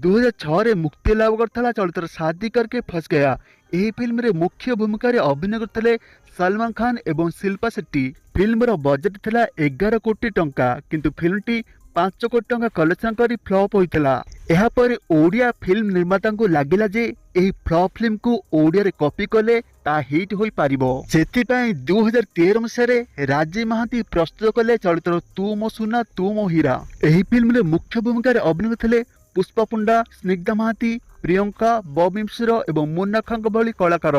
2006 मुक्ति लाभ करता चलचित्र शादी करके फंस गया। यही फिल्म रे मुख्य भूमिका रे अभिनय करते सलमान खान एवं शिल्पा शेट्टी। फिल्म रो बजेट थिला 11 कोटी टंका, किंतु फिल्म टी 5 कोटी टंका कलेक्शन करी फ्लॉप होइतिला। एहा पर ओडिया फिल्म निर्माता को लागिला जे एही फ्लॉप फिल्म को ओडिया रे कॉपी कले ता हिट होई पारिबो। सेतिपई 2013 मसीह राजीव महांती प्रस्तुत कले चलचित्र तू मो सुना तू मो हीरा। एही फिल्म रे मुख्य भूमिका रे अभिनय करथिले पुष्पा पुंडा, स्निग्धा महांती, प्रियंका, बॉबी मिश्र एवं मुन्ना खान भली कलाकार।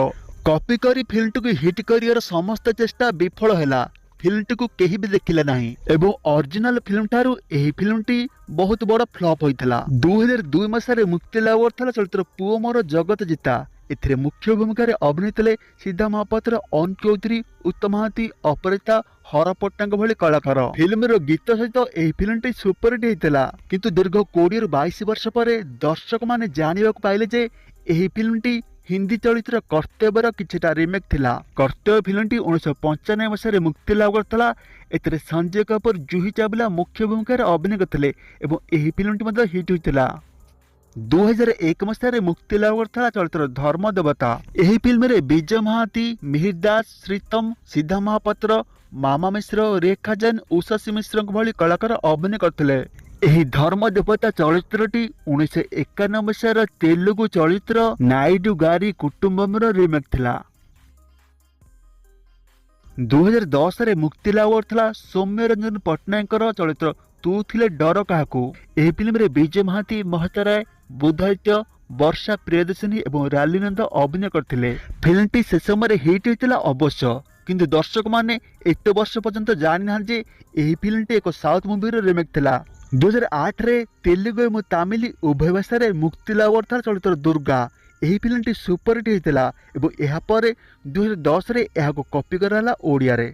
कॉपी करी फिल्म टी हिट करियर समस्त चेष्टा विफल हैला। फिल्म टी को केही भी देखिला नाही एवं ओरिजिनल फिल्म ठारू एही फिल्म टी बहुत बड़ फ्लॉप होइतला। 2002 मसीह मुक्ति लाभ करथिला चलचित्र पुओ मोर जगत जीता। एथिरे मुख्य भूमिका रे अभिनय थिले सिद्धा महापात्र, अन चौधरी, उत्तम महांती, अपराजिता, हर पट्टनायक भली कलाकार। फिल्म रो गीत सहित एही फिल्म टी सुपरहिट हेतिला, किंतु दीर्घ 20 ରୁ 22 वर्ष पर दर्शक माने जानिबाक पाइले जे एही फिल्म टी हिंदी चलचित्र कर्तव्यर किछिटा रिमेक थिला। कर्तव्य फिल्म टी 1995 मसीह मुक्ति लाभ करथिला। एथिरे संजय कपूर, जूही चावला मुख्य भूमिका रे अभिनय करथिले एवं एही फिल्म टी मध्ये हिट होइतिला। 2001 मसीह मुक्ति लाभ करथिला चलचित्र धर्म देवता। एही फिल्म रे विजय महांती, मिहिर दास, श्रीतम, सिद्धा महापात्र, मामा मिश्र, रेखा जैन, उषासी मिश्र भली कलाकार अभिनय करथिले। एही धर्म देवता चलचित्रटी 1991 मसीह तेलुगु चलचित्र नायडू गारी कुटुंबम रिमेक थिला। 2010 रे मुक्ति लाभ करथिला सौम्य रंजन पट्टनायक चलचित्र तू थिले डर काहाकू। एही फिल्म रे विजय महांती, महता राय, बुधादित्य, वर्षा प्रियदर्शिनी एवं रालीनंद अभिनय करथिले। फिल्म टी से समय हिट होइतिला अवश्य, किंतु दर्शक माने एते वर्ष पर्यंत जानि ना जे एही फिल्म टी एक साउथ मूवी रो रिमेक थिला। 2008 रे तेलुगु एवं तमिल उभय भाषा रे मुक्ति लाभ करथिला चलचित्र दुर्गा। एही फिल्म टी सुपरहिट होइतिला एवं एहा पर 2010 रे एहाको कॉपी कराला ओडिया रे।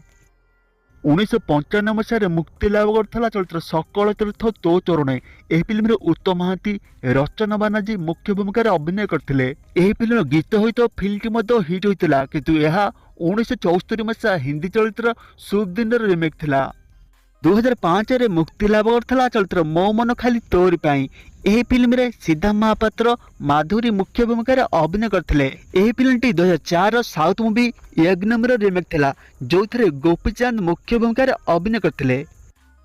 1995 मसीह मुक्ति लाभ करथिला चलचित्र सकल तीर्थ तो चरणे। एही फिल्म रे उत्तम महांती, रचना बानाजी मुख्य भूमिका रे अभिनय करथिले। एही फिल्म गीत होइतो फिल्म टी मध्ये हिट होइतिला, किंतु एहा 1974 मसीह हिंदी चलचित्र शुभ दिन रे रिमेक थिला। 2005 रे मुक्ति लाभ करथिला चलचित्र मो मन खाली तोरी पाई। एही फिल्म रे सिद्धा महापात्र, माधुरी मुख्य भूमिका रे अभिनय करथिले। एही फिल्म टी 2004 रो साउथ मूवी यज्ञम रो रिमेक थिला, जोथरे गोपीचंद मुख्य भूमिका रे अभिनय करथिले।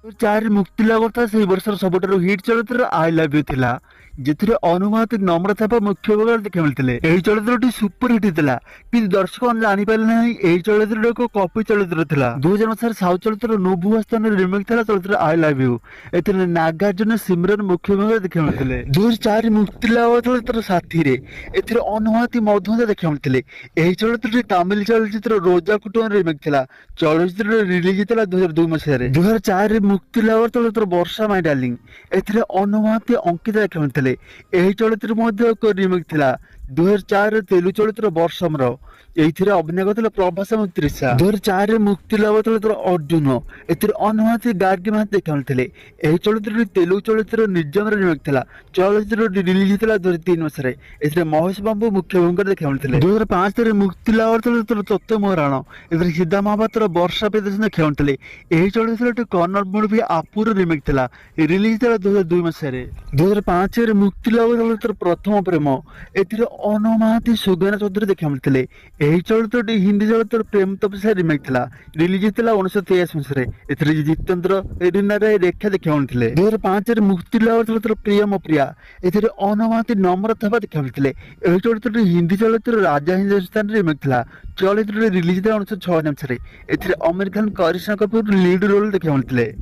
2004 रे मुक्ति लाभ करथिला सेही वर्षर सबठारु हिट चलचित्र आई लव यू थिला, जेथिरे अनुमानित नम्रता मुख्य भूमिका देखा मिलथिले। एही चलचित्रटी सुपर हिट थिला, किंतु दर्शक मन जानि पाले नाही एही चलचित्र को कॉपी चलचित्र थिला। 2000 मसीह साउथ चलचित्र नोभु स्थान रिमेक थिला चलचित्र आई लव यू। एथिरे नागार्जुन, सिमरन मुख्य भूमिका देखा मिलथिले। 2004 रे मुक्ति लाभ चलचित्र साथी रे एथिरे अनुमानित मधुमता देखा मिलथिले। एही चलचित्रटी तमिल चलचित्र रोजा कुटुंब रिमेक थिला। चलचित्र रिलीज थिला 2002 मसीह रे। 2004 रे मुक्ति लाभ चलचित्र वर्षा माय डार्लिंग। एथिरे अनुमानित अंकिता देखा मिलथिले। एही चलचित्र मध्ये एक रिमेक थिला 2004 रे तेलुगु चलचित्र वर्षम रो। एथिरे अभिनय करथिले प्रभास एवं त्रिशा। 2004 रे मुक्ति लाभ चलचित्र अर्जुन। एथिरे अनुमानित गार्गी महांती देखा मिलथिले। एही चलचित्र तेलुगु चलचित्र निर्जन रे रिमेक थिला। चलचित्र रिलीज थिला 2003 मसीह रे। एथिरे महेश बाबू मुख्य भूमिका देखा मिलथिले। 2005 रे मुक्ति लाभ चलचित्र तत्व मोहराण। एथिरे सिद्धा महापात्र, वर्षा प्रियदर्शनी देखा मिलथिले। एही चलचित्र कन्नड़ मूवी आपुर रिमेक थिला, रिलीज थिला 2002 मसीह रे। 2005 रे मुक्ति लाभ चलचित्र प्रथम प्रेम। एथिरे अनुमानित सुगना चौधरी देखा मिलथिले। एही चलचित्रटी हिंदी चलचित्र प्रेम तपस्या रिमेक थिला, रिलीज थिला 1983 मसीह रे। एथिरे जितेंद्र, एरिना रे, रेखा देखा मिलथिले। 2005 रे मुक्ति लाभ चलचित्र प्रियम प्रिया। एथिरे अनुमानित नम्रता देखा मिलथिले। एही चलचित्रटी हिंदी चलचित्र राजा हिंदुस्तान रिमेक थिला। चलचित्र रिलीज थिला 1996 मसीह रे। एथिरे आमिर खान, करिश्मा कपूर लीड रोल देखा मिलथिले।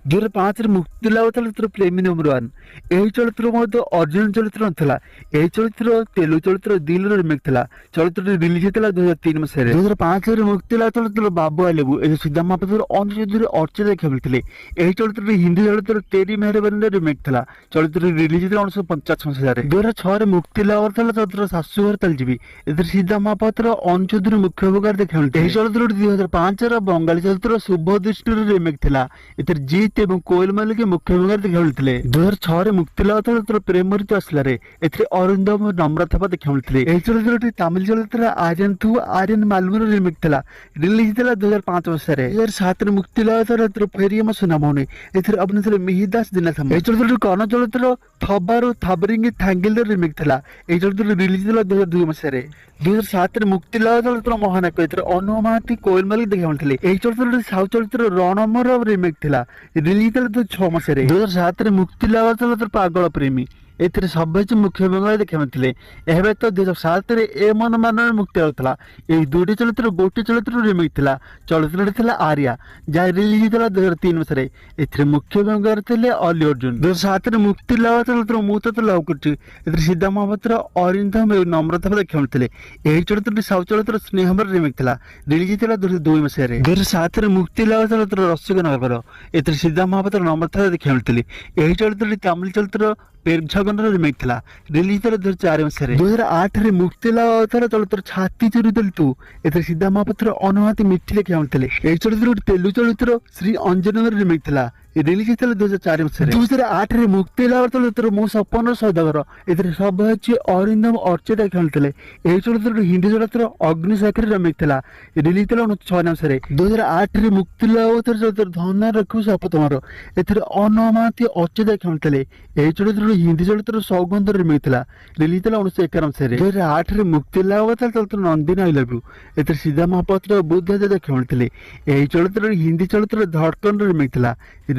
2005 रे मुक्ति लाभ चलचित्र प्रेमी नंबर 1। एही चलचित्र मध्ये ओरिजिनल चलचित्र नथिला। एही चलचित्र तेलुगु चलचित्र दिल रो रिमेक थिला। चलचित्र रिलीज थिला 2003 मसीह रे। 2005 रे मुक्ति लाभ चलचित्र बाबू आई लव यू। एही सिद्धा महापात्र, अन चौधरी, अर्चना देखा मिलथिले। एही चलचित्र हिंदी चलचित्र तेरी मेहरबानी रो रिमेक थिला। चलचित्र रिलीज थिला 1950 मसीह रे। 2006 रे मुक्ति लाभ करथिला चलचित्र सासु घर तालजीबी। एथिरे सिद्धा महापात्र, अन चौधरी मुख्य भूमिका देखा मिलथिले। एही चलचित्र 2005 रो बंगाली चलचित्र शुभ दृष्टि रो रिमेक थिला। एथिरे जी ମହାନ୍ତି ଏବଂ କୋଏଲ ମଲ୍ଲିକ ମୁଖ୍ୟ ଭୂମିକାରେ ଦେଖିବାକୁ ମିଳିଥିଲେ। 2006ରେ ମୁକ୍ତିଲାଭ ଚଳଚ୍ଚିତ୍ର ପ୍ରେମ ଋତୁ ଆସିଲାରେ ଏଥିରେ ଅରିନ୍ଦମ ଓ ନମ୍ରତା ଦେଖିବାକୁ ମିଳିଥିଲେ। ଏହି ଚଳଚ୍ଚିତ୍ରଟି ତାମିଲ ଚଳଚ୍ଚିତ୍ର ଆର୍ଯ୍ୟନ 2 ଆର୍ଯ୍ୟନ ମାଲୁମର ରିମେକ୍ ଥିଲା। ରିଲିଜ ଥିଲା 2005 ମସିହାରେ। 2007ରେ ମୁକ୍ତିଲାଭ ଚଳଚ୍ଚିତ୍ର ଫେରିୟମ ସୁନାମଣି ଏଥିରେ ଅଭିନୟ ଥିଲେ ମିହିର ଦାସ ଦିନାଥମ। ଏହି ଚଳଚ୍ଚିତ୍ରଟି କନ୍ନଡ଼ ଚଳଚ୍ଚିତ୍ର ଥବାରୁ ଥାବରିଙ୍ଗି ଥାଙ୍ଗିଲର ରିମେକ୍ ଥିଲା। ଏହି ଚଳଚ୍ଚିତ୍ର ରିଲିଜ ଥିଲା 2002 ମସିହାରେ। 2007ରେ ମୁକ୍ତିଲାଭ ଚଳଚ୍ଚିତ୍ର ମହାନାୟକ ଏଥିରେ ଅନୁଭବ ମହାନ୍ତି କୋଏଲ ମଲ୍ଲିକ ଦେଖିବାକୁ ମିଳିଥିଲେ। ଏହି ଚଳଚ୍ଚିତ୍ରଟି ସାଉଥ ଚଳଚ୍ଚିତ୍ର ରଣମର ରିମେକ୍ ଥିଲା। ରିଲିଜ ଥିଲା 2006 ମସିହାରେ। 2007ରେ ମୁକ୍ତିଲାଭ ଚଳଚ୍ଚିତ୍ର ପାଗଳ ପ୍ରେମୀ ଏଥିରେ ସବ୍ୟସାଚୀ ମୁଖ୍ୟ ଭୂମିକାରେ ଦେଖିବାକୁ ମିଳିଥିଲେ। ଏହା ବ୍ୟତୀତ 2007ରେ ଏ ମନ ମାନରେ ମୁକ୍ତି ହେଉଥିଲା। ଏହି ଦୁଇଟି ଚଳଚ୍ଚିତ୍ର ଗୋଟିଏ ଚଳଚ୍ଚିତ୍ର ରିମେକ୍ ଥିଲା। ଚଳଚ୍ଚିତ୍ରଟି ଥିଲା ଆର୍ୟା ଯାହା ରିଲିଜ ହେଇଥିଲା 2003 ମସିହାରେ। ଏଥିରେ ମୁଖ୍ୟ ଭୂମିକାରେ ଥିଲେ ଅଲ୍ଲୁ ଅର୍ଜୁନ। 2007ରେ ମୁକ୍ତିଲାଭ ଚଳଚ୍ଚିତ୍ର ମୁଁ ତତେ ଲଭ୍ କରୁଛି ଏଥିରେ ସିଦ୍ଧାର୍ଥ ମହାପାତ୍ର ଅରିନ୍ଦମ ଏବଂ ନମ୍ରତା ଦେଖିବାକୁ ମିଳିଥିଲେ। ଏହି ଚଳଚ୍ଚିତ୍ରଟି ସାଉଥ ଚଳଚ୍ଚିତ୍ର ସ୍ନେହମର ରିମେକ୍ ଥିଲା। ରିଲିଜ ହେଇଥିଲା 2002 ମସିହାରେ। 2007ରେ ମୁକ୍ତିଲାଭ ଚଳଚ୍ଚିତ୍ର ରସିକନଗର ଏଥିରେ ସିଦ୍ଧାର୍ଥ ମହାପାତ୍ର ନମ୍ରତା ଦେଖିବାକୁ ମିଳିଥିଲେ। ଏହି ଚଳଚ୍ଚିତ୍ରଟି ତାମିଲ ଚଳଚ୍ଚିତ୍ର ପେର୍ଝଗନର ରିମେକ୍ ଥିଲା। ରିଲିଜ ଥିଲା 2004 ମସିହାରେ। 2008ରେ ମୁକ୍ତିଲାଭ ଚଳଚ୍ଚିତ୍ର ଛାତି ଚୋରି ଦେଲୁ ତୁ ଏଥିରେ ସିଦ୍ଧାର୍ଥ ମହାପାତ୍ର ଅନୁଭବ ମହାନ୍ତି ମିଠି ଦେଖିବାକୁ ମିଳିଥିଲେ। ଏହି ଚଳଚ୍ଚିତ୍ର ଗୋଟେ ତେଲୁଗୁ ଚଳଚ୍ଚିତ୍ର ଶ୍ରୀ ଅଞ୍ଜନର ରିମେକ୍ ଥିଲା। ରିଲିଜ ହେଇଥିଲା 2004 ମସିହାରେ। 2008ରେ ମୁକ୍ତିଲାଭ ଚଳଚ୍ଚିତ୍ର ମୋ ସପନର ସୌଦାଗର ଏଥିରେ ସବ୍ୟସାଚୀ ଅରିନ୍ଦମ ଅର୍ଚ୍ଚିତା ଦେଖିବାକୁ ମିଳିଥିଲେ। ଏହି ଚଳଚ୍ଚିତ୍ରଟି ହିନ୍ଦୀ ଚଳଚ୍ଚିତ୍ର ଅଗ୍ନିସାକ୍ଷୀରେ ରିମେକ୍ ଥିଲା। ରିଲିଜ ଥିଲା 2006 ମସିହାରେ। 2008ରେ ମୁକ୍ତିଲାଭ ଚଳଚ୍ଚିତ୍ର ଧନ ରଖିବୁ ଶପଥ ମୋର ଏଥିରେ ଅନୁଭବ ମହାନ୍ତି ଅର୍ଚ୍ଚିତା ଦେଖିବାକୁ ମିଳିଥିଲେ। ଏହି ଚଳଚ୍ଚିତ୍ରଟି ହିନ୍ଦୀ ଚଳଚ୍ଚିତ୍ର ସୌଗନ୍ଧର ରିମେକ୍ ଥିଲା। ରିଲିଜ ଥିଲା 1951 ମସିହାରେ। 2008ରେ ମୁକ୍ତିଲାଭ ଚଳଚ୍ଚିତ୍ର ନନ୍ଦିନୀ ଆଇ ଲଭ୍ ୟୁ ଏଥିରେ ସିଦ୍ଧାର୍ଥ ମହାପାତ୍ର ବୁଦ୍ଧ ଦେଖିବାକୁ ମିଳିଥିଲେ। ଏହି ଚଳଚ୍ଚିତ୍ରଟି ହିନ୍ଦୀ ଚଳଚ୍ଚିତ୍ର ଧଡ଼କନର ରିମେକ୍ ଥିଲା।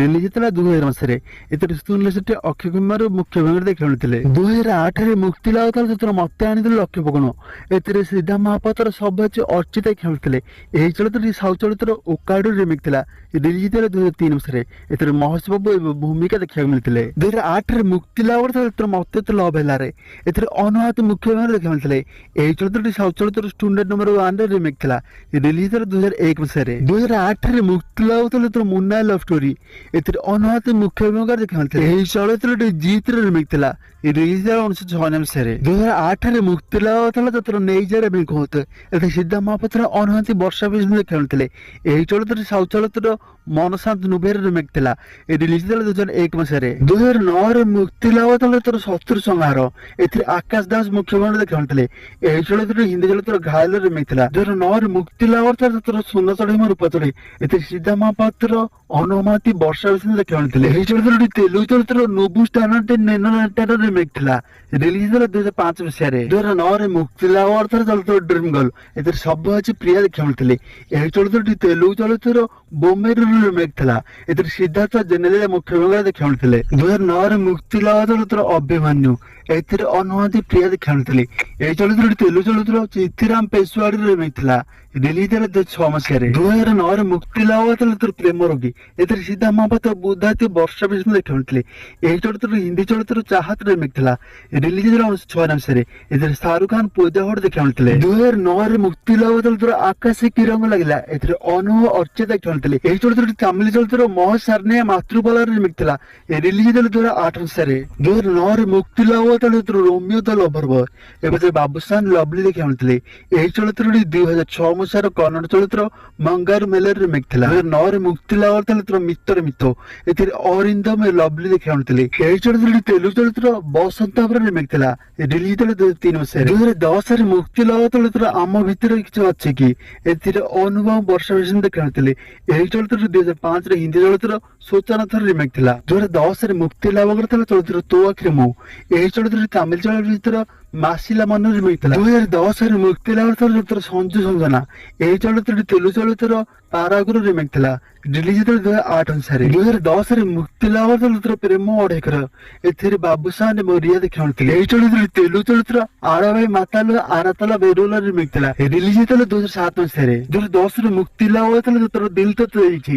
ରିଲିଜ ଥିଲା 2000 ମସିହାରେ। ଏଥିରେ ସୁନିଲ ସେଟ୍ଟୀ ଅକ୍ଷୟ କୁମାର ମୁଖ୍ୟ ଭୂମିକାରେ ଦେଖିବାକୁ ମିଳିଥିଲେ। 2008ରେ ମୁକ୍ତିଲାଭ ଚଳଚ୍ଚିତ୍ର ମତେ ଆଣିଦେଲେ ଲକ୍ଷ୍ୟ ପବନ ଏଥିରେ ସିଦ୍ଧାର୍ଥ ମହାପାତ୍ର ସବ୍ୟସାଚୀ ଅର୍ଚ୍ଚିତା ଦେଖିବାକୁ ମିଳିଥିଲେ। ଏହି ଚଳଚ୍ଚିତ୍ରଟି ସାଉଥ ଚଳଚ୍ଚିତ୍ର ଓକାଡୁ ରିମେକ୍ ଥିଲା। ରିଲିଜ ଥିଲା 2003 ମସିହାରେ। ଏଥିରେ ମହେଶ ବାବୁ ଏବଂ ଭୂମିକା ଦେଖିବାକୁ ମିଳିଥିଲେ। 2008ରେ ମୁକ୍ତିଲାଭ ଚଳଚ୍ଚିତ୍ର ମତେ ତ ଲଭ୍ ହେଲାରେ ଏଥିରେ ଅନୁଭବ ମହାନ୍ତି ମୁଖ୍ୟ ଭୂମିକାରେ ଦେଖିବାକୁ ମିଳିଥିଲେ। ଏହି ଚଳଚ୍ଚିତ୍ରଟି ସାଉଥ ଚଳଚ୍ଚିତ୍ର ଷ୍ଟୁଡେଣ୍ଟ ନମ୍ବର 1ରେ ରିମେକ୍ ଥିଲା। ରିଲିଜ ଥିଲା 2001 ମସିହାରେ। 2008ରେ ମୁକ୍ତିଲାଭ ଚଳଚ୍ଚିତ୍ର ମୁନ୍ନା ଲଭ୍ ଷ୍ଟୋରି ଏଥିରେ ଅନୁଭବ ମହାନ୍ତି ମୁଖ୍ୟ ଭୂମିକାରେ ଦେଖିବାକୁ ମିଳିଥିଲେ। ଏହି ଚଳଚ୍ଚିତ୍ରଟି ଜିତରେ ରିମେକ୍ ଥିଲା। ରିଲିଜ ଥିଲା 1996 ମସିହାରେ। 2008ରେ ମୁକ୍ତିଲାଭ ଚଳଚ୍ଚିତ୍ର ନେଇଯାରେ ରିମେକ୍ ହଉଥାଏ ଏଥିରେ ସିଦ୍ଧାର୍ଥ ମହାପାତ୍ର ଅନୁଭବ ମହାନ୍ତି ବର୍ଷା ବିଷ୍ଣୁ ଦେଖିବାକୁ ମିଳିଥିଲେ। ଏହି ଚଳଚ୍ଚିତ୍ରଟି ସାଉଥ ଚଳଚ୍ଚିତ୍ର ମନଶାନ୍ତ ନୁବେର ରିମେକ୍ ଥିଲା। ରିଲିଜ ଥିଲା 2001 ମସିହାରେ। 2009ରେ ମୁକ୍ତିଲାଭ ଚଳଚ୍ଚିତ୍ର ଶତ୍ରୁ ସଂହାର ଏଥିରେ ଆକାଶ ଦାସ ମୁଖ୍ୟ ଭୂମିକାରେ ଦେଖିବାକୁ ମିଳିଥିଲେ। ଏହି ଚଳଚ୍ଚିତ୍ର ହିନ୍ଦୀ ଚଳଚ୍ଚିତ୍ର ଘାୟଲର ରିମେକ୍ ଥିଲା। 2009ରେ ମୁକ୍ତିଲାଭ ଚଳଚ୍ଚିତ୍ର ସୁନା ଚଢ଼େଇ ମୋ ରୂପ ଚଢ଼େଇ ଏଥିରେ ସିଦ୍ଧାର୍ଥ ମହାପାତ୍ର ଅନୁଭବ ମହାନ୍ତି ବର୍ଷା ବିଷ୍ଣୁ ଦେଖିବାକୁ ମିଳିଥିଲେ। ଏହି ଚଳଚ୍ଚିତ୍ରଟି ତେଲୁଗୁ ଚଳଚ୍ଚିତ୍ର ନୋବୁ ଷ୍ଟାଣ୍ଡାର୍ଡ ନେନୋ ରିମେକ୍ ଥିଲା। ରିଲିଜ ଥିଲା 2005 ମସିହାରେ। 2009ରେ ମୁକ୍ତିଲାଭ ଚଳଚ୍ଚିତ୍ର ଡ୍ରିମ୍ ଗର୍ଲ ଏଥିରେ ସବ୍ୟସାଚୀ ପ୍ରିୟା ଦେଖିବାକୁ ମିଳିଥିଲେ। ଏହି ଚଳଚ୍ଚିତ୍ରଟି ତେଲୁଗୁ ଚଳଚ୍ଚିତ୍ର ବୋମେର ରିମେକ୍ ଥିଲା। ଏଥିରେ ସିଦ୍ଧାର୍ଥ ଜେନେରାଲ ମୁଖ୍ୟ ଭୂମିକାରେ ଦେଖିବାକୁ ମିଳିଥିଲେ। 2009ରେ ମୁକ୍ତିଲାଭ ଚଳଚ୍ଚିତ୍ର ଅଭିମନ୍ୟୁ ଏଥିରେ ଅନୁଭବ ମହାନ୍ତି ପ୍ରିୟା ଦେଖିବାକୁ ମିଳିଥିଲେ। ଏହି ଚଳଚ୍ଚିତ୍ରଟି ତେଲୁଗୁ ଚଳଚ୍ଚିତ୍ର ଚିଥିରାମ ପେଶୱାଡି ରିମେକ୍ ଥିଲା। ରିଲିଜ ଥିଲା 2006 ମସିହାରେ। 2009ରେ ମୁକ୍ତିଲାଭ ଚଳଚ୍ଚିତ୍ର ପ୍ରେମ ରୋଗୀ ଏଥିରେ ସିଦ୍ଧାର୍ଥ ମହାପାତ୍ର ବୁଦ୍ଧାତି ବର୍ଷା ବିଷ୍ଣୁ ଦେଖିବାକୁ ମିଳିଥିଲେ। ଏହି ଚଳଚ୍ଚିତ୍ର ହିନ୍ଦୀ ଚଳଚ୍ଚିତ୍ର ଚାହାତ ରିମେକ୍ ଥିଲା। ରିଲିଜ ଥିଲା 1996 ମସିହାରେ। ଏଥିରେ ଶାହରୁଖ ଖାନ ପୂଜା ଭଟ୍ଟ ଦେଖିବାକୁ ମିଳିଥିଲେ। 2009ରେ ମୁକ୍ତିଲାଭ ଚଳଚ୍ଚିତ୍ର ଆକାଶେ କି ରଙ୍ଗ ଲାଗିଲା ଏଥିରେ ଅନୁଭବ ଅର୍ଚ୍ଚିତା ଦେଖିବାକୁ ମିଳିଥିଲେ। ଏହି ଚଳଚ୍ଚିତ୍ରଟି ତାମିଲ ଚଳଚ୍ଚିତ୍ର ମହେଶ ସାର୍ନିଆ ମାତୃପାଲରେ ରିମେକ୍ ଥିଲା। ରିଲିଜ ଥିଲା 2008 ମସିହାରେ। 2009ରେ ମୁକ୍ତିଲାଭ ଚଳଚ୍ଚିତ୍ର ରୋମିଓ ଦ ଲଭର ବୟ ଏଥିରେ ବାବୁସାନ ଲଭଲି ଦେଖିବାକୁ ମିଳିଥିଲେ। ଏହି ଚଳଚ୍ଚିତ୍ରଟି 2006 ମସିହାର କନ୍ନଡ଼ ଚଳଚ୍ଚିତ୍ର ମଙ୍ଗାରୁ ମେଲର ରିମେକ୍ ଥିଲା। 2009ରେ ମୁକ୍ତିଲାଭ ଚଳଚ୍ଚିତ୍ର ମିତ୍ର ମିଥ ଏଥିରେ ଅରିନ୍ଦମ ଲଭଲି ଦେଖିବାକୁ ମିଳିଥିଲେ। ଏହି ଚଳଚ୍ଚିତ୍ରଟି ତେଲୁଗୁ ଚଳଚ୍ଚିତ୍ର ବସନ୍ତ ରିମେକ୍ ଥିଲା। ରିଲିଜ ଥିଲା 2003 ମସିହାରେ। 2010ରେ ମୁକ୍ତିଲାଭ ଚଳଚ୍ଚିତ୍ର ଆମ ଭିତରେ କିଛି ଅଛି କି ଏଥିରେ ଅନୁଭବ ବର୍ଷା ବିଷ୍ଣୁ ଦେଖିବାକୁ ମିଳିଥିଲେ। ଏହି ଚଳଚ୍ଚିତ୍ରଟି 2005ରେ ହିନ୍ଦୀ ଚଳଚ୍ଚିତ୍ର ସୋଚାନାଥର ରିମେକ୍ ଥିଲା। 2010ରେ ମୁକ୍ତିଲାଭ କରିଥିଲା ଚଳଚ୍ଚିତ୍ର ତୋ ଆଖିରେ ମୁଁ ଏହି ଚଳଚ୍ଚିତ୍ରଟି ତାମିଲ ଚଳଚ୍ଚିତ୍ର ମାସିଲା ମନ ରିମେକ୍ ଥିଲା। 2010ରେ ମୁକ୍ତିଲାଭ ଚଳଚ୍ଚିତ୍ର ସଞ୍ଜୁ ସଞ୍ଜନା ଏହି ଚଳଚ୍ଚିତ୍ରଟି ତେଲୁଗୁ ଚଳଚ୍ଚିତ୍ର ପାରାଗୁରୁ ରିମେକ୍ ଥିଲା। ରିଲିଜ ଥିଲା 2008 ମସିହାରେ। 2010ରେ ମୁକ୍ତିଲାଭ ଚଳଚ୍ଚିତ୍ର ପ୍ରେମ ଅଢେକର ଏଥିରେ ବାବୁସାନ ଏବଂ ରିୟା ଦେଖିବାକୁ ମିଳିଥିଲେ। ଏହି ଚଳଚ୍ଚିତ୍ରଟି ତେଲୁଗୁ ଚଳଚ୍ଚିତ୍ର ଆଳଭାଇ ମାତାଲ ଆରାତାଲା ବେରୁଲା ରିମେକ୍ ଥିଲା। ରିଲିଜ ଥିଲା 2007 ମସିହାରେ। 2010ରେ ମୁକ୍ତିଲାଭ ଚଳଚ୍ଚିତ୍ର ଦିଲ ତ ଦେଇଛି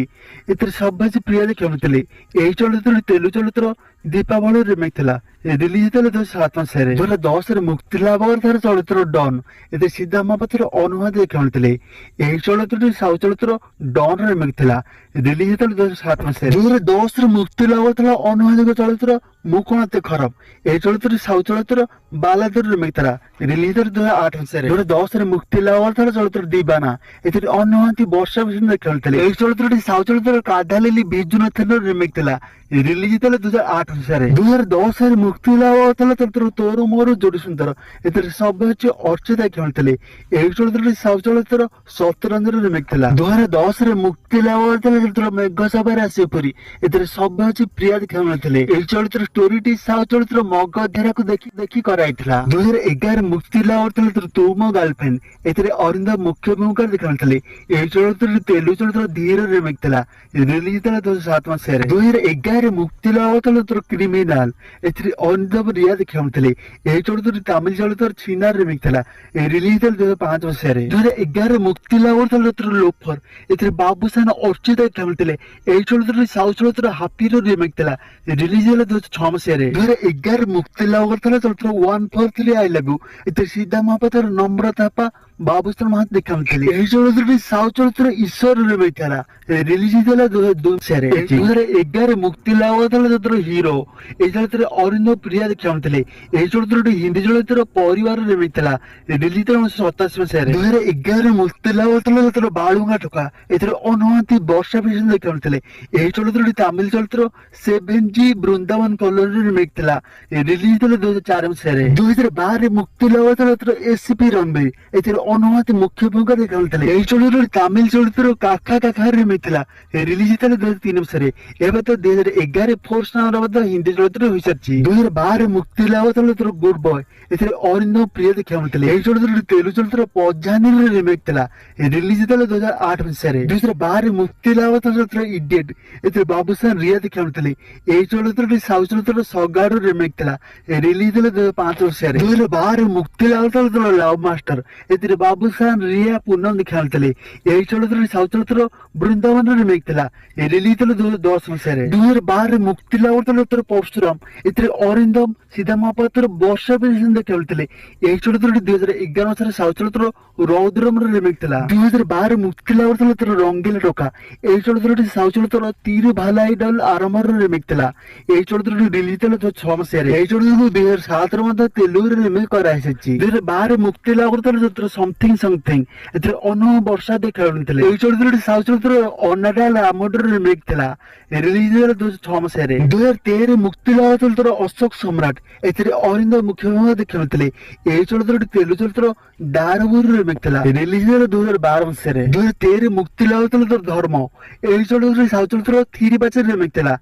ଏଥିରେ ସବ୍ୟସାଚୀ ପ୍ରିୟା ଦେଖିବାକୁ ମିଳିଥିଲେ। ଏହି ଚଳଚ୍ଚିତ୍ରଟି ତେଲୁଗୁ ଚଳଚ୍ଚିତ୍ର ଦୀପାବଳି ରିମେକ୍ ଥିଲା। ରିଲିଜ ଥିଲା 2007 ମସିହାରେ। 2010ରେ ମୁକ୍ତିଲାଭ କରିଥିବା ଚଳଚ୍ଚିତ୍ର ଡନ୍ ଏଥିରେ ସିଦ୍ଧାର୍ଥ ମହାପାତ୍ର ଅନୁଭବ ମହାନ୍ତି ଦେଖିବାକୁ ମିଳିଥିଲେ। ଏହି ଚଳଚ୍ଚିତ୍ରଟି ସାଉଥ ଚଳଚ୍ଚିତ୍ର ଡନ୍ ରିମେକ୍ ଥିଲା। ରିଲିଜ ଥିଲା 2007 ମସିହାରେ। 2010ରେ ମୁକ୍ତିଲାଭ କରିଥିଲା ଅନୁଭବ ଚଳଚ୍ଚିତ୍ର ମୁଁ କଣ ଏତେ ଖରାପ। ଏହି ଚଳଚ୍ଚିତ୍ର ସାଉଥ ଚଳଚ୍ଚିତ୍ର ବାଲାଦର ରିମେକ୍ ଥିଲା। ରିଲିଜ 2008 ମସିହାରେ। 2010ରେ ମୁକ୍ତି ଲାଭ କରିଥିଲା ଚଳଚ୍ଚିତ୍ର ଦିବାନା। ଏଥିରେ ଅନୁ ମହାନ୍ତି ବର୍ଷା ବିଷ୍ଣୁ ଖେଳିଥିଲେ। ଏହି ଚଳଚ୍ଚିତ୍ରଟି ସାଉଥ ଚଳଚ୍ଚିତ୍ର କାଧାଲିଲି ବିଜୁନାଥନର ରିମେକ୍ ଥିଲା। ରିଲିଜ ଥିଲା 2008 ମସିହାରେ। 2010ରେ ମୁକ୍ତି ଲାଭ କରିଥିଲା ଚଳଚ୍ଚିତ୍ର ତୋର ମୋର ଯୋଡ଼ି ସୁନ୍ଦର। ଏଥିରେ ସବ୍ୟସାଚୀ ଅର୍ଚ୍ଚିତା ଖେଳିଥିଲେ। ଏହି ଚଳଚ୍ଚିତ୍ରଟି ସାଉଥ ଚଳଚ୍ଚିତ୍ର ସତ୍ୟରଞ୍ଜନ ରିମେକ୍ ଥିଲା। 2010ରେ ମୁକ୍ତି ଲାଭ କରିଥିଲା ଚଳଚ୍ଚିତ୍ର ମେଘ ସଭାରେ ଆସିବ ପୁରୀ। ଏଥିରେ ସବ୍ୟସାଚୀ ପ୍ରିୟାଦ ଖେଳିଥିଲେ। ଏହି ଚଳଚ୍ଚିତ୍ର ଷ୍ଟୋରିଟି ସାଉଥ ଚଳଚ୍ଚିତ୍ର ମଗଧରାକୁ ଦେଖି କରାଯାଇଥିଲା। 2011 ମୁକ୍ତି ଲାଭ କରିଥିଲା ତୁ ମୋ ଗାର୍ଲଫ୍ରେଣ୍ଡ। ଏଥିରେ ଅରିନ୍ଦମ ମୁଖ୍ୟ ଭୂମିକାରେ ଦେଖିଥିଲେ। ଏହି ଚଳଚ୍ଚିତ୍ରଟି ତେଲୁଗୁ ଚଳଚ୍ଚିତ୍ର ଧୀର ରିମେକ୍ ଥିଲା। ରିଲିଜ ଥିଲା 2007 ମସିହାରେ। 2011 ମୁକ୍ତି ଲାଭ କରିଥିଲା ଚଳଚ୍ଚିତ୍ର କ୍ରିମିନାଲ। ଏଥିରେ ଅରିନ୍ଦମ ରିୟା ଖେଳିଥିଲେ। ଏହି ଚଳଚ୍ଚିତ୍ରଟି ତାମିଲ ଚଳଚ୍ଚିତ୍ର ଛିନାର ରିମେକ୍ ଥିଲା। ରିଲିଜ ଥିଲା 2005 ମସିହାରେ। 2011 ମୁକ୍ତି ଲାଭ କରିଥିଲା ଚଳଚ୍ଚିତ୍ର ଲୋଫର। ଏଥିରେ ବାବୁସାନ ଅର୍ଚ୍ଚିତା ଖେଳିଥିଲେ। ଏହି ଚଳଚ୍ଚିତ୍ରଟି ସାଉଥ ଚଳଚ୍ଚିତ୍ର ହାପିର ରିମେକ୍ ଥିଲା। ରିଲିଜ ହେଲା 2006 ମସିହାରେ। 2011 ମୁକ୍ତି ଲାଭ କରିଥିଲା ଚଳଚ୍ଚିତ୍ର 143 ଆଇ ଲଭ୍ ୟୁ। ଏଥିରେ ସିଦ୍ଧା ମହାପାତ୍ର ନମ୍ରତା ଥାପା ବାବୁସାନ ମହାନ୍ତି ଦେଖାଥିଲେ। ଏହି ଚଳଚ୍ଚିତ୍ରଟି ସାଉଥ ଚଳଚ୍ଚିତ୍ର ଈଶ୍ୱର ରିମେକ୍ ଥିଲା। ରିଲିଜ ହେଇଥିଲା 2002 ମସିହାରେ। 2011 ମୁକ୍ତି ଲାଭ କରିଥିଲା ଚଳଚ୍ଚିତ୍ର ହିରୋ। ଏହି ଚଳଚ୍ଚିତ୍ରରେ ଅରିନ୍ଦମ ପ୍ରିୟା ଖେଳିଥିଲେ। ଏହି ଚଳଚ୍ଚିତ୍ରଟି ହିନ୍ଦୀ ଚଳଚ୍ଚିତ୍ର ପରିବାର ରିମେକ୍ ଥିଲା। ରିଲିଜ ଥିଲା 1987 ମସିହାରେ। 2011 ମୁକ୍ତି ଲାଭ କରିଥିଲା ଚଳଚ୍ଚିତ୍ର ବାଳୁଙ୍ଗା ଟୋକା। ଏଥିରେ ଅନୁ ମହାନ୍ତି ବର୍ଷା ବିଷ୍ଣୁ ଖେଳିଥିଲେ। ଏହି ଚଳଚ୍ଚିତ୍ରଟି ତାମିଲ ଚଳଚ୍ଚିତ୍ର 7G ବୃନ୍ଦାବନ କଲୋନୀ ରିମେକ୍ ଥିଲା। ରିଲିଜ ଥିଲା 2004 ମସିହାରେ। 2012ରେ ମୁକ୍ତି ଲାଭ କରିଥିଲା ଚଳଚ୍ଚିତ୍ର ଏସିପି ରଣବୀର। ଏଥିରେ ଅନୁ ମହାନ୍ତି ମୁଖ୍ୟ ଭୂମିକାରେ ଖେଳିଥିଲେ। ଏହି ଚଳଚ୍ଚିତ୍ରଟି ତାମିଲ ଚଳଚ୍ଚିତ୍ର କାକା କାକା ରିମେକ୍ ଥିଲା। ରିଲିଜ ଥିଲା 2003 ମସିହାରେ। ଏବେ ତ 2011 ଫୋର୍ସ ନାମର ମଧ୍ୟ ହିନ୍ଦୀ ଚଳଚ୍ଚିତ୍ର ହୋଇସାରିଛି। 2012ରେ ମୁକ୍ତି ଲାଭ କରିଥିଲା ଚଳଚ୍ଚିତ୍ର ଗୁଡ ବୟ। ଏଥିରେ ଅରିନ୍ଦମ ପ୍ରିୟା ଖେଳିଥିଲେ। ଏହି ଚଳଚ୍ଚିତ୍ରଟି ତେଲୁଗୁ ଚଳଚ୍ଚିତ୍ର ପଜାନିର ରିମେକ୍ ଥିଲା। ରିଲିଜ ଥିଲା 2008 ମସିହାରେ। 2012ରେ ମୁକ୍ତି ଲାଭ କରିଥିଲା ଚଳଚ୍ଚିତ୍ର ଇଡିଏଟ। ଏଥିରେ ବାବୁସାନ ରିୟା ଖେଳିଥିଲେ। ଏହି ଚଳଚ୍ଚିତ୍ରଟି ସାଉଥ ଚଳଚ୍ଚିତ୍ର ସଗାଡ ରିମେକ୍ ଥିଲା। ରିଲିଜ ଥିଲା 2005 ମସିହାରେ। 2012ରେ ମୁକ୍ତି ଲାଭ କରିଥିଲା ଲଭ ମାଷ୍ଟର। ଏଥିରେ ବାବୁସାନ ରିୟା ପୁନମ ଖେଳିଥିଲେ। ଏହି ଚଳଚ୍ଚିତ୍ରଟି ସାଉଥ ଚଳଚ୍ଚିତ୍ର ବୃନ୍ଦାବନ ରିମେକ୍ ଥିଲା। ରିଲିଜ ଥିଲା 2010 ମସିହାରେ। 2012ରେ ମୁକ୍ତି ଲାଭ କରିଥିଲା ଚଳଚ୍ଚିତ୍ର ପରଶୁରାମ। ଏଥିରେ ଅରିନ୍ଦମ ସିଦ୍ଧା ମହାପାତ୍ର ବର୍ଷା ବିଷ୍ଣୁ ଖେଳିଥିଲେ। ଏହି ଚଳଚ୍ଚିତ୍ରଟି 2011 ମସିହାରେ ସାଉଥ ଚଳଚ୍ଚିତ୍ର ରୌଦ୍ରମର ରିମେକ୍ ଥିଲା। 2012ରେ ମୁକ୍ତି ଲାଭ କରିଥିଲା ଚଳଚ୍ଚିତ୍ର ରଙ୍ଗିଲା ଟୋକା। ଏହି ଚଳଚ୍ଚିତ୍ରଟି ସାଉଥ ଚଳଚ୍ଚିତ୍ର ତିରୁ ଭାଲା ଆଇଡଲ ଆରମ୍ଭର ରିମେକ୍ ଥିଲା। ଏହି ଚଳଚ୍ଚିତ୍ରଟି ରିଲିଜ ଥିଲା 2006 ମସିହାରେ। ଏହି ଚଳଚ୍ଚିତ୍ରକୁ 2007ରେ ମଧ୍ୟ ତେଲୁଗୁରେ ରିମେକ୍ କରାଯାଇଛି। 2012ରେ ମୁକ୍ତି ଲାଭ କରିଥିଲା ଚଳଚ୍ଚିତ୍ର ସମଥିଙ୍ଗ ସମଥିଙ୍ଗ। ଏଥିରେ ଅନୁ ବର୍ଷା ଖେଳିଥିଲେ। ଏହି ଚଳଚ୍ଚିତ୍ରଟି ସାଉଥ ଚଳଚ୍ଚିତ୍ର ଅନାଡାଲ ଆମୋଡର ରିମେକ୍ ଥିଲା। ରିଲିଜ ହେଲା 2006 ମସିହାରେ। 2013ରେ ମୁକ୍ତି ଲାଭ ଚଳଚ୍ଚିତ୍ର ଅଶୋକ ସମ୍ରାଟ। ଏଥିରେ ଅରିନ୍ଦମ ମୁଖ୍ୟ ଭୂମିକା ଖେଳିଥିଲେ। ଏହି ଚଳଚ୍ଚିତ୍ରଟି ତେଲୁଗୁ ଚଳଚ୍ଚିତ୍ର ଦାରବୁର ରିମେକ୍ ଥିଲା। ରିଲିଜ ହେଲା 2012 ମସିହାରେ। 2013ରେ ମୁକ୍ତି ଲାଭ ଚଳଚ୍ଚିତ୍ର ଧର୍ମ। ଏହି ଚଳଚ୍ଚିତ୍ରଟି ସାଉଥ ଚଳଚ୍ଚିତ୍ର ଥିରି ବାଚର ରିମେକ୍ ଥିଲା।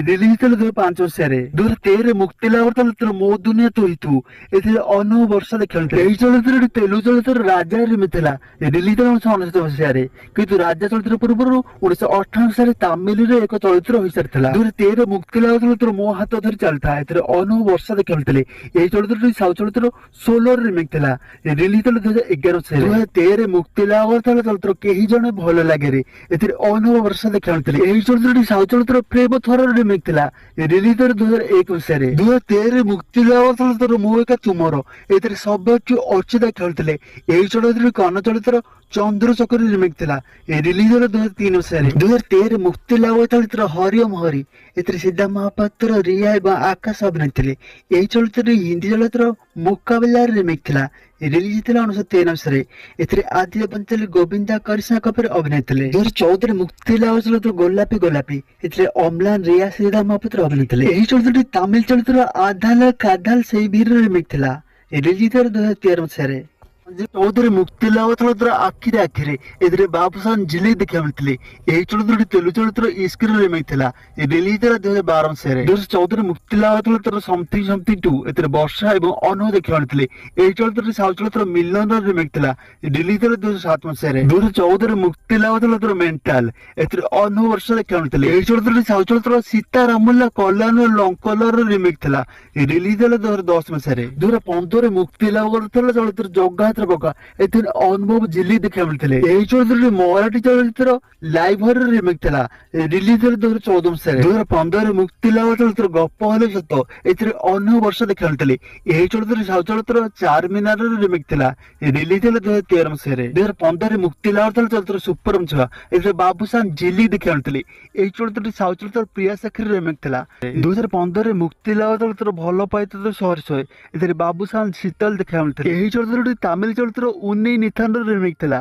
ରିଲିଜ ଥିଲା 2005 ମସିହାରେ। 2013ରେ ମୁକ୍ତି ଲାଭ କରିଥିଲା ଚଳଚ୍ଚିତ୍ର ମୋ ଦୁନିଆ ତୁ ହି ତୁ। ଏଥିରେ ଅନୁ ବର୍ଷା ଖେଳିଥିଲେ। ଏହି ଚଳଚ୍ଚିତ୍ରଟି ତେଲୁଗୁ ଚଳଚ୍ଚିତ୍ର ରାଜା ରିମେକ୍ ଥିଲା। ରିଲିଜ ଥିଲା 1999 ମସିହାରେ। କିନ୍ତୁ ରାଜା ଚଳଚ୍ଚିତ୍ର ପୂର୍ବରୁ 1998 ମସିହାରେ ତାମିଲରେ ଏକ ଚଳଚ୍ଚିତ୍ର ହୋଇସାରିଥିଲା। 2013ରେ ମୁକ୍ତି ଲାଭ ଚଳଚ୍ଚିତ୍ର ମୋ ହାତ ଧରି ଚାଲିଥା। ଏଥିରେ ଅନୁ ବର୍ଷା ଖେଳିଥିଲେ। ଏହି ଚଳଚ୍ଚିତ୍ରଟି ସାଉଥ ଚଳଚ୍ଚିତ୍ର ସୋଲୋର ରିମେକ୍ ଥିଲା। ରିଲିଜ ଥିଲା 2011 ମସିହାରେ। 2013ରେ ମୁକ୍ତି ଲାଭ କରିଥିଲା ଚଳଚ୍ଚିତ୍ର କେହି ଜଣେ ଭଲ ଲାଗେରେ। ଏଥିରେ ଅନୁ ବର୍ଷା ଖେଳିଥିଲେ। ଏହି ଚଳଚ୍ଚିତ୍ରଟି ସାଉଥ ଚଳଚ୍ଚିତ୍ର ପ୍ରେମ ଥରର ରିମେକ୍ ଥିଲା। ରିଲିଜ ଥିଲା 2001 ମସିହାରେ। 2013ରେ ମୁକ୍ତି ଲାଭ କରିଥିଲା ଚଳଚ୍ଚିତ୍ର ମୁଁ ଏକା ତୁମର। ଏଥିରେ ସବ୍ୟସାଚୀ ଅର୍ଚ୍ଚିତା ଖେଳିଥିଲେ। ଏହି ଚଳଚ୍ଚିତ୍ରଟି କନ୍ନଡ଼ ଚଳଚ୍ଚିତ୍ର ଚନ୍ଦ୍ରଚକରେ ରିମେକ୍ ଥିଲା। ରିଲିଜ ହେଲା 2003 ମସିହାରେ। 2013ରେ ମୁକ୍ତି ଲାଭ ଚଳଚ୍ଚିତ୍ର ହରିଓମ ହରି। ଏଥିରେ ସିଦ୍ଧା ମହାପାତ୍ର ରିୟା ଏବଂ ଆକାଶ ଅଭିନୟ ଥିଲେ। ଏହି ଚଳଚ୍ଚିତ୍ରଟି ହିନ୍ଦୀ ଚଳଚ୍ଚିତ୍ର ମୁକାବିଲାର ରିମେକ୍ ଥିଲା। ରିଲିଜ ଥିଲା 1993 ମସିହାରେ। ଏଥିରେ ଆଦିତ୍ୟ ପଞ୍ଚୋଲି ଗୋବିନ୍ଦା କରିଶ୍ମା କପୁର ଅଭିନୟ ଥିଲେ। 2014ରେ ମୁକ୍ତି ଲାଭ ଚଳଚ୍ଚିତ୍ର ଗୋଲାପୀ ଗୋଲାପୀ। ଏଥିରେ ଅମ୍ଲାନ ରିୟା ସିଦ୍ଧା ମହାପାତ୍ର ଅଭିନୟ ଥିଲେ। ଏହି ଚଳଚ୍ଚିତ୍ରଟି ତାମିଲ ଚଳଚ୍ଚିତ୍ର ଆଧାଲ କାଧାଲ ସେଇ ବୀର ରିମେକ୍ ଥିଲା। ରିଲିଜ ଥିଲା 2013 ମସିହାରେ। 2014ରେ ମୁକ୍ତି ଲାଭ ଚଳଚ୍ଚିତ୍ର ଆଖିରେ ଆଖିରେ। ଏଥିରେ ବାବୁସାନ ଝିଲିକ ଦେଖିବାକୁ ମିଳିଥିଲେ। ଏହି ଚଳଚ୍ଚିତ୍ରଟି ତେଲୁଗୁ ଚଳଚ୍ଚିତ୍ର ଇସ୍କର ରିମେକ୍ ଥିଲା। ରିଲିଜ ଥିଲା 2012 ମସିହାରେ। 2014ରେ ମୁକ୍ତି ଲାଭ ଚଳଚ୍ଚିତ୍ର ସମଥିଙ୍ଗ ସମଥିଙ୍ଗ 2। ଏଥିରେ ବର୍ଷା ଏବଂ ଅନୁ ଦେଖିବାକୁ ମିଳିଥିଲେ। ଏହି ଚଳଚ୍ଚିତ୍ରଟି ସାଉଥ ଚଳଚ୍ଚିତ୍ର ମିଲନର ରିମେକ୍ ଥିଲା। ରିଲିଜ ଥିଲା 2007 ମସିହାରେ। 2014ରେ ମୁକ୍ତି ଲାଭ ଚଳଚ୍ଚିତ୍ର ମେଣ୍ଟାଲ। ଏଥିରେ ଅନୁ ବର୍ଷା ଦେଖିବାକୁ ମିଳିଥିଲେ। ଏହି ଚଳଚ୍ଚିତ୍ରଟି ସାଉଥ ଚଳଚ୍ଚିତ୍ର ସୀତାରାମୁଲ୍ଲା କଲ୍ୟାଣ ଲଙ୍କଲର ରିମେକ୍ ଥିଲା। ରିଲିଜ ହେଲା 2010 ମସିହାରେ। 2015ରେ ମୁକ୍ତି ଲାଭ କରିଥିଲା ଚଳଚ୍ଚିତ୍ର ଜଗନ୍ନାଥ ପଥର ପକା ଏଥିରେ ଅନୁଭବ ଝିଲିକ ଦେଖିବାକୁ ମିଳିଥିଲେ। ଏହି ଚଳଚ୍ଚିତ୍ରଟି ମରାଠୀ ଚଳଚ୍ଚିତ୍ର ଲାଇଭ୍ ହରର ରିମେକ୍ ଥିଲା, ରିଲିଜ ହେଲା 2014 ମସିହାରେ। 2015ରେ ମୁକ୍ତି ଲାଭ ଚଳଚ୍ଚିତ୍ର ଗପ ହେଲେ ସତ ଏଥିରେ ଅନୁଭବ ବର୍ଷ ଦେଖିବାକୁ ମିଳିଥିଲେ। ଏହି ଚଳଚ୍ଚିତ୍ର ସାଉଥ ଚଳଚ୍ଚିତ୍ର ଚାରମିନାରର ରିମେକ୍ ଥିଲା, ରିଲିଜ ହେଲା 2013 ମସିହାରେ। 2015ରେ ମୁକ୍ତି ଲାଭ ଚଳଚ୍ଚିତ୍ର ସୁପରମ ଛୁଆ ଏଥିରେ ବାବୁସାନ ଝିଲିକ ଦେଖିବାକୁ ମିଳିଥିଲେ। ଏହି ଚଳଚ୍ଚିତ୍ରଟି ସାଉଥ ଚଳଚ୍ଚିତ୍ର ପ୍ରିୟା ସାକ୍ଷୀର ରିମେକ୍ ଥିଲା। 2015ରେ ମୁକ୍ତି ଲାଭ ଚଳଚ୍ଚିତ୍ର ଭଲ ପାଇତେ ସହର ଶହେ ଏଥିରେ ବାବୁସାନ ଶୀତଲ ଦେଖିବାକୁ ମିଳିଥିଲେ। ଏହି ଚଳଚ୍ଚିତ୍ରଟି ତାମିଲ ଚଳଚ୍ଚିତ୍ର ଉନ୍ନଇ ନିଥାନର ରିମେକ୍ ଥିଲା,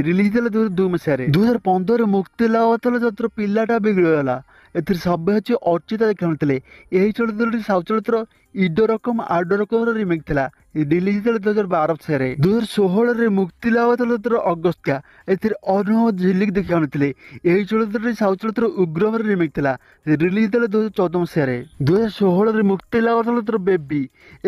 ରିଲିଜ ହେଲା 2002 ମସିହାରେ। 2015ରେ ମୁକ୍ତି ଲାଭ ଚଳଚ୍ଚିତ୍ର ପିଲାଟା ବିଗିଗଲା ଏଥିରେ ସବ୍ୟସାଚୀ ଅର୍ଚ୍ଚିତା ଦେଖିବାକୁ ମିଳିଥିଲେ। ଏହି ଚଳଚ୍ଚିତ୍ରଟି ସାଉଥ ଚଳଚ୍ଚିତ୍ର ଇଡୋ ରକମ ଆଡୋ ରକମର ରିମେକ୍ ଥିଲା, ରିଲିଜ ହେଲା 2012 ମସିହାରେ। 2016ରେ ମୁକ୍ତି ଲାଭ ଚଳଚ୍ଚିତ୍ର ଅଗସ୍ତ୍ୟା ଏଥିରେ ଅନୁଭବ ଝିଲିକ ଦେଖିବାକୁ ମିଳିଥିଲେ। ଏହି ଚଳଚ୍ଚିତ୍ରଟି ସାଉଥ ଚଳଚ୍ଚିତ୍ର ଉଗ୍ରମର ରିମେକ୍ ଥିଲା, ରିଲିଜ ହେଲା 2014 ମସିହାରେ। 2016ରେ ମୁକ୍ତି ଲାଭ ଚଳଚ୍ଚିତ୍ର ବେବି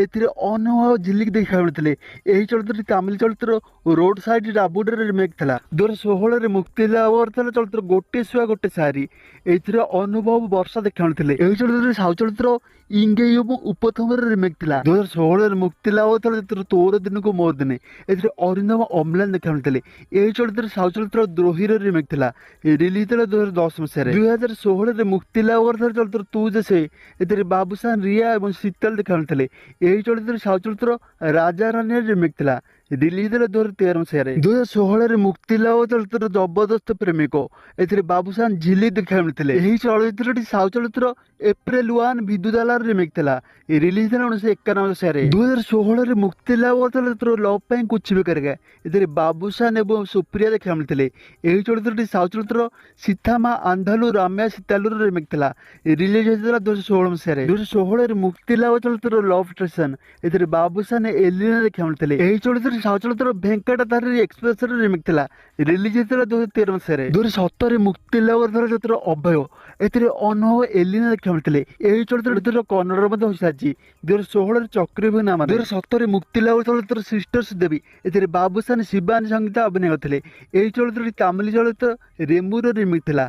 ଏଥିରେ ଅନୁଭବ ଝିଲିକ ଦେଖିବାକୁ ମିଳିଥିଲେ। ଏହି ଚଳଚ୍ଚିତ୍ରଟି ତାମିଲ ଚଳଚ୍ଚିତ୍ର ରୋଡ ସାଇଡ ରାବୁଡର ରିମେକ୍ ଥିଲା। 2016ରେ ମୁକ୍ତି ଲାଭ କରିଥିଲା ଚଳଚ୍ଚିତ୍ର ଗୋଟେ ଶୁଆ ଗୋଟେ ସାରି ଏଥିରେ ଅନୁଭବ ବର୍ଷା ଦେଖିବାକୁ ମିଳିଥିଲେ। ଏହି ଚଳଚ୍ଚିତ୍ରଟି ସାଉଥ ଚଳଚ୍ଚିତ୍ର ଇଙ୍ଗେଇ ଏବଂ ଉପଥମର ରିମେକ୍ ଥିଲା। 2016ରେ ମୁକ୍ତି ଲାଭ ଚଳଚ୍ଚିତ୍ର ତୋର ଦିନକୁ ମୋ ଦିନେ ଏଥିରେ ଅରିନ୍ଦମ ଅମ୍ଲାନ ଦେଖିବାକୁ ମିଳିଥିଲେ। ଏହି ଚଳଚ୍ଚିତ୍ର ସାଉଥ ଚଳଚ୍ଚିତ୍ର ଦ୍ରୋହୀର ରିମେକ୍ ଥିଲା, ରିଲିଜ ହେଲା 2010 ମସିହାରେ। 2016ରେ ମୁକ୍ତି ଲାଭ କରିଥିଲା ଚଳଚ୍ଚିତ୍ର ତୁ ଯେ ସେ ଏଥିରେ ବାବୁସାନ ରିୟା ଏବଂ ଶୀତଲ ଦେଖିବାକୁ ମିଳିଥିଲେ। ଏହି ଚଳଚ୍ଚିତ୍ର ସାଉଥ ଚଳଚ୍ଚିତ୍ର ରାଜା ରାନୀର ରିମେକ୍ ଥିଲା, ରିଲିଜ ହେଲା 2013 ମସିହାରେ। 2016ରେ ମୁକ୍ତି ଲାଭ ଚଳଚ୍ଚିତ୍ର ଜବରଦସ୍ତ ପ୍ରେମିକ ଏଥିରେ ବାବୁସାନ ଝିଲିକ ଦେଖିବାକୁ ମିଳିଥିଲେ। ଏହି ଚଳଚ୍ଚିତ୍ରଟି ସାଉଥ ଚଳଚ୍ଚିତ୍ର ଏପ୍ରିଲ 1 ବିଦୁଦାଲାର ରିମେକ୍ ଥିଲା, ରିଲିଜ ହେଲା 1991 ମସିହାରେ। 2016ରେ ମୁକ୍ତି ଲାଭ ଚଳଚ୍ଚିତ୍ର ଲଭ୍ ପାଇଁ କୁଛ ବି କରେଗା ଏଥିରେ ବାବୁସାନ ଏବଂ ସୁପ୍ରିୟା ଦେଖିବାକୁ ମିଳିଥିଲେ। ଏହି ଚଳଚ୍ଚିତ୍ରଟି ସାଉଥ ଚଳଚ୍ଚିତ୍ର ସୀତାମା ଆନ୍ଧାଲୁ ରାମ୍ୟା ସୀତାଲୁର ରିମେକ୍ ଥିଲା, ରିଲିଜ ହେଇଥିଲା 2016 ମସିହାରେ। 2016ରେ ମୁକ୍ତି ଲାଭ ଚଳଚ୍ଚିତ୍ର ଲଭ୍ ଷ୍ଟେସନ ଏଥିରେ ବାବୁସାନ ଏଲିନା ଦେଖିବାକୁ ମିଳିଥିଲେ। ଏହି ଚଳଚ୍ଚିତ୍ରଟି ସାଉଥ ଚଳଚ୍ଚିତ୍ର ଭେଙ୍କଟଧାରୀ ଏକ୍ସପ୍ରେସର ରିମେକ୍ ଥିଲା, ରିଲିଜ ହେଇଥିଲା 2013 ମସିହାରେ। 2017ରେ ମୁକ୍ତି ଲାଭ କରିଥିଲା ଚଳଚ୍ଚିତ୍ର ଅଭୟ ଏଥିରେ ଅନୁଭବ ଏଲିନା ଦେଖିବାକୁ ମିଳିଥିଲେ। ଏହି ଚଳଚ୍ଚିତ୍ର କନ୍ନଡର ମଧ୍ୟ ହୋଇସାରିଛି 2016ରେ ଚକ୍ରଭ୍ୟୁ ନାମ। 2017ରେ ମୁକ୍ତି ଲାଭ ଚଳଚ୍ଚିତ୍ର ସିଷ୍ଟର୍ସ ଦେବୀ ଏଥିରେ ବାବୁସାନ ଶିବାନୀ ସଙ୍ଗୀତ ଅଭିନୟ କରିଥିଲେ। ଏହି ଚଳଚ୍ଚିତ୍ରଟି ତାମିଲ ଚଳଚ୍ଚିତ୍ର ରେମୁର ରିମେକ୍ ଥିଲା,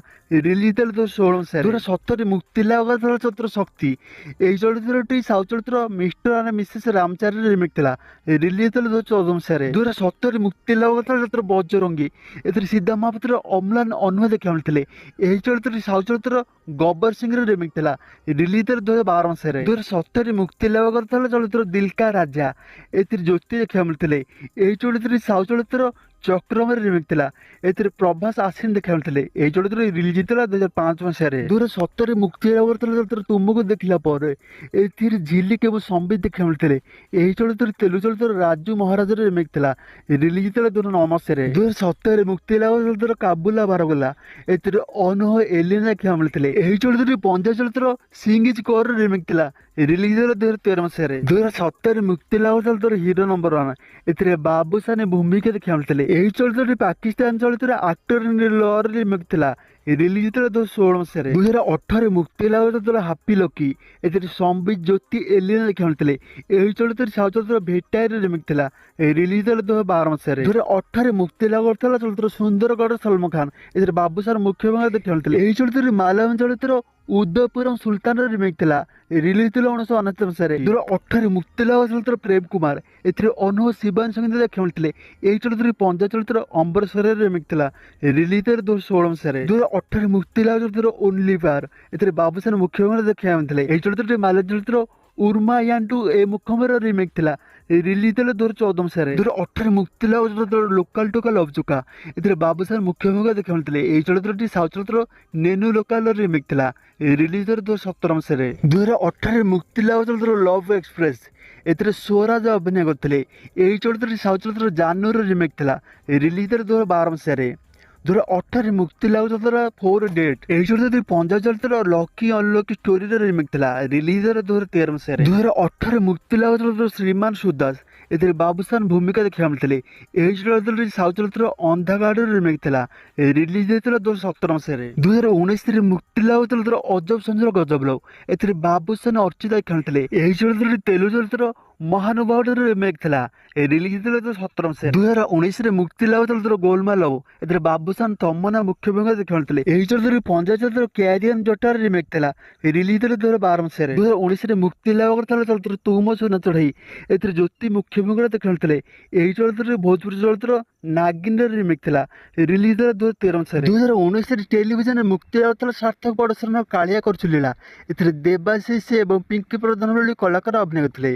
ରିଲିଜ ହେଲା 2016 ମସିହାରେ। 2017ରେ ମୁକ୍ତି ଲାଭ କରିଥିଲା ଚଳଚ୍ଚିତ୍ର ଶକ୍ତି ଏହି ଚଳଚ୍ଚିତ୍ରଟି ସାଉଥ ଚଳଚ୍ଚିତ୍ର ମିଷ୍ଟର ଆଣ୍ଡ ମିସେସ ରାମଚାରୀର ରିମେକ୍ ଥିଲା, ରିଲିଜ ହେଲା 2014 ମସିହାରେ। 2017ରେ ମୁକ୍ତି ଲାଭ କରିଥିଲା ଚଳଚ୍ଚିତ୍ର ବଜରଙ୍ଗୀ ଏଥିରେ ସିଦ୍ଧାର୍ଥ ମହାପାତ୍ର ଅମ୍ଲାନ ଅନୁଭବ ଦେଖିବାକୁ ମିଳିଥିଲେ। ଏହି ଚଳଚ୍ଚିତ୍ରଟି ସାଉଥ ଚଳଚ୍ଚିତ୍ର ଗବ୍ବର ସିଂର ରିମେକ୍ ଥିଲା, ରିଲିଜ ହେଲା 2012 ମସିହାରେ। 2017ରେ ମୁକ୍ତି ଲାଭ କରିଥିଲା ଚଳଚ୍ଚିତ୍ର ଦିଲ କା ରାଜା ଏଥିରେ ଜ୍ୟୋତି ଦେଖିବାକୁ ମିଳିଥିଲେ। ଏହି ଚଳଚ୍ଚିତ୍ରଟି ସାଉଥ ଚଳଚ୍ଚିତ୍ର ଚକ୍ରମରେ ରିମେକ୍ ଥିଲା, ଏଥିରେ ପ୍ରଭାସ ଆସିନ ଦେଖିବାକୁ ମିଳିଥିଲେ। ଏହି ଚଳଚ୍ଚିତ୍ର ରିଲିଜ ହେଇଥିଲା 2005 ମସିହାରେ। 2017ରେ ମୁକ୍ତି ଲାଭ କରିଥିଲା ଚଳଚ୍ଚିତ୍ର ତୁମକୁ ଦେଖିଲା ପରେ ଏଥିରେ ଝିଲିକ ଏବଂ ସମ୍ବିତ ଦେଖିବାକୁ ମିଳିଥିଲେ। ଏହି ଚଳଚ୍ଚିତ୍ର ତେଲୁଗୁ ଚଳଚ୍ଚିତ୍ର ରାଜୁ ମହାରାଜର ରିମେକ୍ ଥିଲା, ରିଲିଜ ହେଇଥିଲା 2009 ମସିହାରେ। 2017ରେ ମୁକ୍ତି ଲାଭ ଚଳଚ୍ଚିତ୍ର କାବୁଲା ବାରଗୋଲା ଏଥିରେ ଅନୁଭବ ଏଲିନା ଦେଖିବାକୁ ମିଳିଥିଲେ। ଏହି ଚଳଚ୍ଚିତ୍ରଟି ପଞ୍ଜାବୀ ଚଳଚ୍ଚିତ୍ର ସିଂ ଇଜ କୋର ରିମେକ୍ ଥିଲା, ରିଲିଜ ହେଲା 2013 ମସିହାରେ। 2017ରେ ମୁକ୍ତି ଲାଭ ଚଳଚ୍ଚିତ୍ର ହିରୋ ନମ୍ବର 1 ଏଥିରେ ବାବୁସାନ ଭୂମିକା ଦେଖିବାକୁ ମିଳିଥିଲେ। ଏହି ଚଳଚ୍ଚିତ୍ରଟି ପାକିସ୍ତାନ ଚଳଚ୍ଚିତ୍ର ଆକ୍ଟର ଇନ ଲର ରିମେକ୍ ଥିଲା, ରିଲିଜ ହେଇଥିଲା 2016 ମସିହାରେ। 2018ରେ ମୁକ୍ତି ଲାଭ ଚଳଚ୍ଚିତ୍ର ହାପି ଲକି ଏଥିରେ ସମ୍ବିତ ଜ୍ୟୋତି ଏଲିନା ଦେଖିବାକୁ ମିଳିଥିଲେ। ଏହି ଚଳଚ୍ଚିତ୍ର ସାଉଥ ଚଳଚ୍ଚିତ୍ର ଭେଟାଇର ରିମେକ୍ ଥିଲା, ରିଲିଜ ହେଲା 2012 ମସିହାରେ। 2018ରେ ମୁକ୍ତି ଲାଭ କରିଥିଲା ଚଳଚ୍ଚିତ୍ର ସୁନ୍ଦରଗଡ଼ ସଲମାନ ଖାନ ଏଥିରେ ବାବୁସାନ ମୁଖ୍ୟ ଭୂମିକା ଦେଖିବାକୁ ମିଳିଥିଲେ। ଏହି ଚଳଚ୍ଚିତ୍ରରେ ମାଲୟାଲମ ଚଳଚ୍ଚିତ୍ର ଉଦୟପୁରମ ସୁଲତାନର ରିମେକ୍ ଥିଲା, ରିଲିଜ ଥିଲା 1999 ମସିହାରେ। 2018ରେ ମୁକ୍ତି ଲାଭ ଚଳଚ୍ଚିତ୍ର ପ୍ରେମ କୁମାର ଏଥିରେ ଅନୁଭବ ଶିବାନୀ ସଙ୍ଗୀତ ଦେଖିବାକୁ ମିଳିଥିଲେ। ଏହି ଚଳଚ୍ଚିତ୍ର ପଞ୍ଜାବୀ ଚଳଚ୍ଚିତ୍ର ଅମ୍ବରେଶ୍ୱରରେ ରିମେକ୍ ଥିଲା, ରିଲିଜ ହେଲା 2016 ମସିହାରେ। 2018ରେ ମୁକ୍ତି ଲାଭ ଚଳଚ୍ଚିତ୍ର ଓନ୍ଲି ଫାର ଏଥିରେ ବାବୁସାନ ମୁଖ୍ୟ ଭୂମିକାରେ ଦେଖିବାକୁ ମିଳିଥିଲେ। ଏହି ଚଳଚ୍ଚିତ୍ରଟି ମାଲୟାଲମ ଚଳଚ୍ଚିତ୍ର ଉର୍ମା ୟାଣ୍ଟୁ ଏ ମୁଖମର ରିମେକ୍ ଥିଲା, ରିଲିଜ ହେଲା 2014 ମସିହାରେ। 2018ରେ ମୁକ୍ତି ଲାଭ ଚଳଚ୍ଚିତ୍ର ଲୋକାଲ ଟୋକା ଲଭ ଚୋକା ଏଥିରେ ବାବୁସାନ ମୁଖ୍ୟ ଭୂମିକା ଦେଖିବାକୁ ମିଳିଥିଲେ। ଏହି ଚଳଚ୍ଚିତ୍ରଟି ସାଉଥ ଚଳଚ୍ଚିତ୍ର ନେନୁ ଲୋକାଲର ରିମେକ୍ ଥିଲା, ରିଲିଜ ହେଲା 2017 ମସିହାରେ। 2018ରେ ମୁକ୍ତି ଲାଭ ଚଳଚ୍ଚିତ୍ର ଲଭ୍ ଏକ୍ସପ୍ରେସ ଏଥିରେ ସ୍ୱରାଜ ଅଭିନୟ କରିଥିଲେ। ଏହି ଚଳଚ୍ଚିତ୍ରଟି ସାଉଥ ଚଳଚ୍ଚିତ୍ର ଜାନୁର ରିମେକ୍ ଥିଲା, ରିଲିଜ ହେଲା 2012 ମସିହାରେ। 2018ରେ ମୁକ୍ତି ଲାଭ ଚଳଚ୍ଚିତ୍ର ଫୋର ଡେଟ୍ ଏହି ଚଳଚ୍ଚିତ୍ରଟି ପଞ୍ଜାବୀ ଚଳଚ୍ଚିତ୍ର ଲକି ଅନଲକି ଷ୍ଟୋରିର ରିମେକ୍ ଥିଲା, ରିଲିଜ ହେଲା 2013 ମସିହାରେ। 2018ରେ ମୁକ୍ତି ଲାଭ ଚଳଚ୍ଚିତ୍ର ଶ୍ରୀମାନ ସୁଦାସ ଏଥିରେ ବାବୁସାନ ଭୂମିକା ଦେଖିବାକୁ ମିଳିଥିଲେ। ଏହି ଚଳଚ୍ଚିତ୍ରଟି ସାଉଥ ଚଳଚ୍ଚିତ୍ର ଅନ୍ଧାଗାଡର ରିମେକ୍ ଥିଲା, ରିଲିଜ ହେଇଥିଲା 2017 ମସିହାରେ। 2019ରେ ମୁକ୍ତି ଲାଭ ଚଳଚ୍ଚିତ୍ର ଅଜବ ସଞ୍ଜୁର ଗଜବ ଲଭ୍ ଏଥିରେ ବାବୁସାନ ଅର୍ଚ୍ଚିତା ଦେଖିବାକୁ ମିଳିଥିଲେ। ଏହି ଚଳଚ୍ଚିତ୍ରଟି ତେଲୁଗୁ ଚଳଚ୍ଚିତ୍ର ମହାନୁଭାବଠାରୁ ରିମେକ୍ ଥିଲା। ରିଲିଜ ହେଇଥିଲା 2017 ମସିହାରେ। 2019ରେ ମୁକ୍ତି ଲାଭ ଚଳଚ୍ଚିତ୍ର ଗୋଲମାଲ ଲଭ, ଏଥିରେ ବାବୁସାନ ତମନ୍ନା ମୁଖ୍ୟ ଭୂମିକା ଦେଖିବାକୁ ମିଳିଥିଲେ। ଏହି ଚଳଚ୍ଚିତ୍ର ପଞ୍ଜାବୀ ଚଳଚ୍ଚିତ୍ର କ୍ୟାରିୟନ ଜଟାର ରିମେକ୍ ଥିଲା। ରିଲିଜ ହେଇଥିଲା 2012 ମସିହାରେ। 2019ରେ ମୁକ୍ତି ଲାଭ କରିଥିଲା ଚଳଚ୍ଚିତ୍ର ତୁ ମୋ ସୁନା ଚଢ଼େଇ, ଏଥିରେ ଜ୍ୟୋତି ମୁଖ୍ୟ ଭୂମିକାରେ ଦେଖିବାକୁ ମିଳିଥିଲେ। ଏହି ଚଳଚ୍ଚିତ୍ରରେ ଭୋଜପୁରୀ ଚଳଚ୍ଚିତ୍ର ନାଗିନର ରିମେକ୍ ଥିଲା। ରିଲିଜ ହେଇଥିଲା 2013 ମସିହାରେ। 2019ରେ ଟେଲିଭିଜନରେ ମୁକ୍ତି ଲାଭ କରିଥିଲା ସାର୍ଥକ ପ୍ରଡକ୍ସନର କାଳିଆ କରୁଛୁ ଲୀଳା, ଏଥିରେ ଦେବାଶିଷ ଏବଂ ପିଙ୍କି ପ୍ରଧାନ ଭଳି କଳାକାର ଅଭିନୟ କରିଥିଲେ।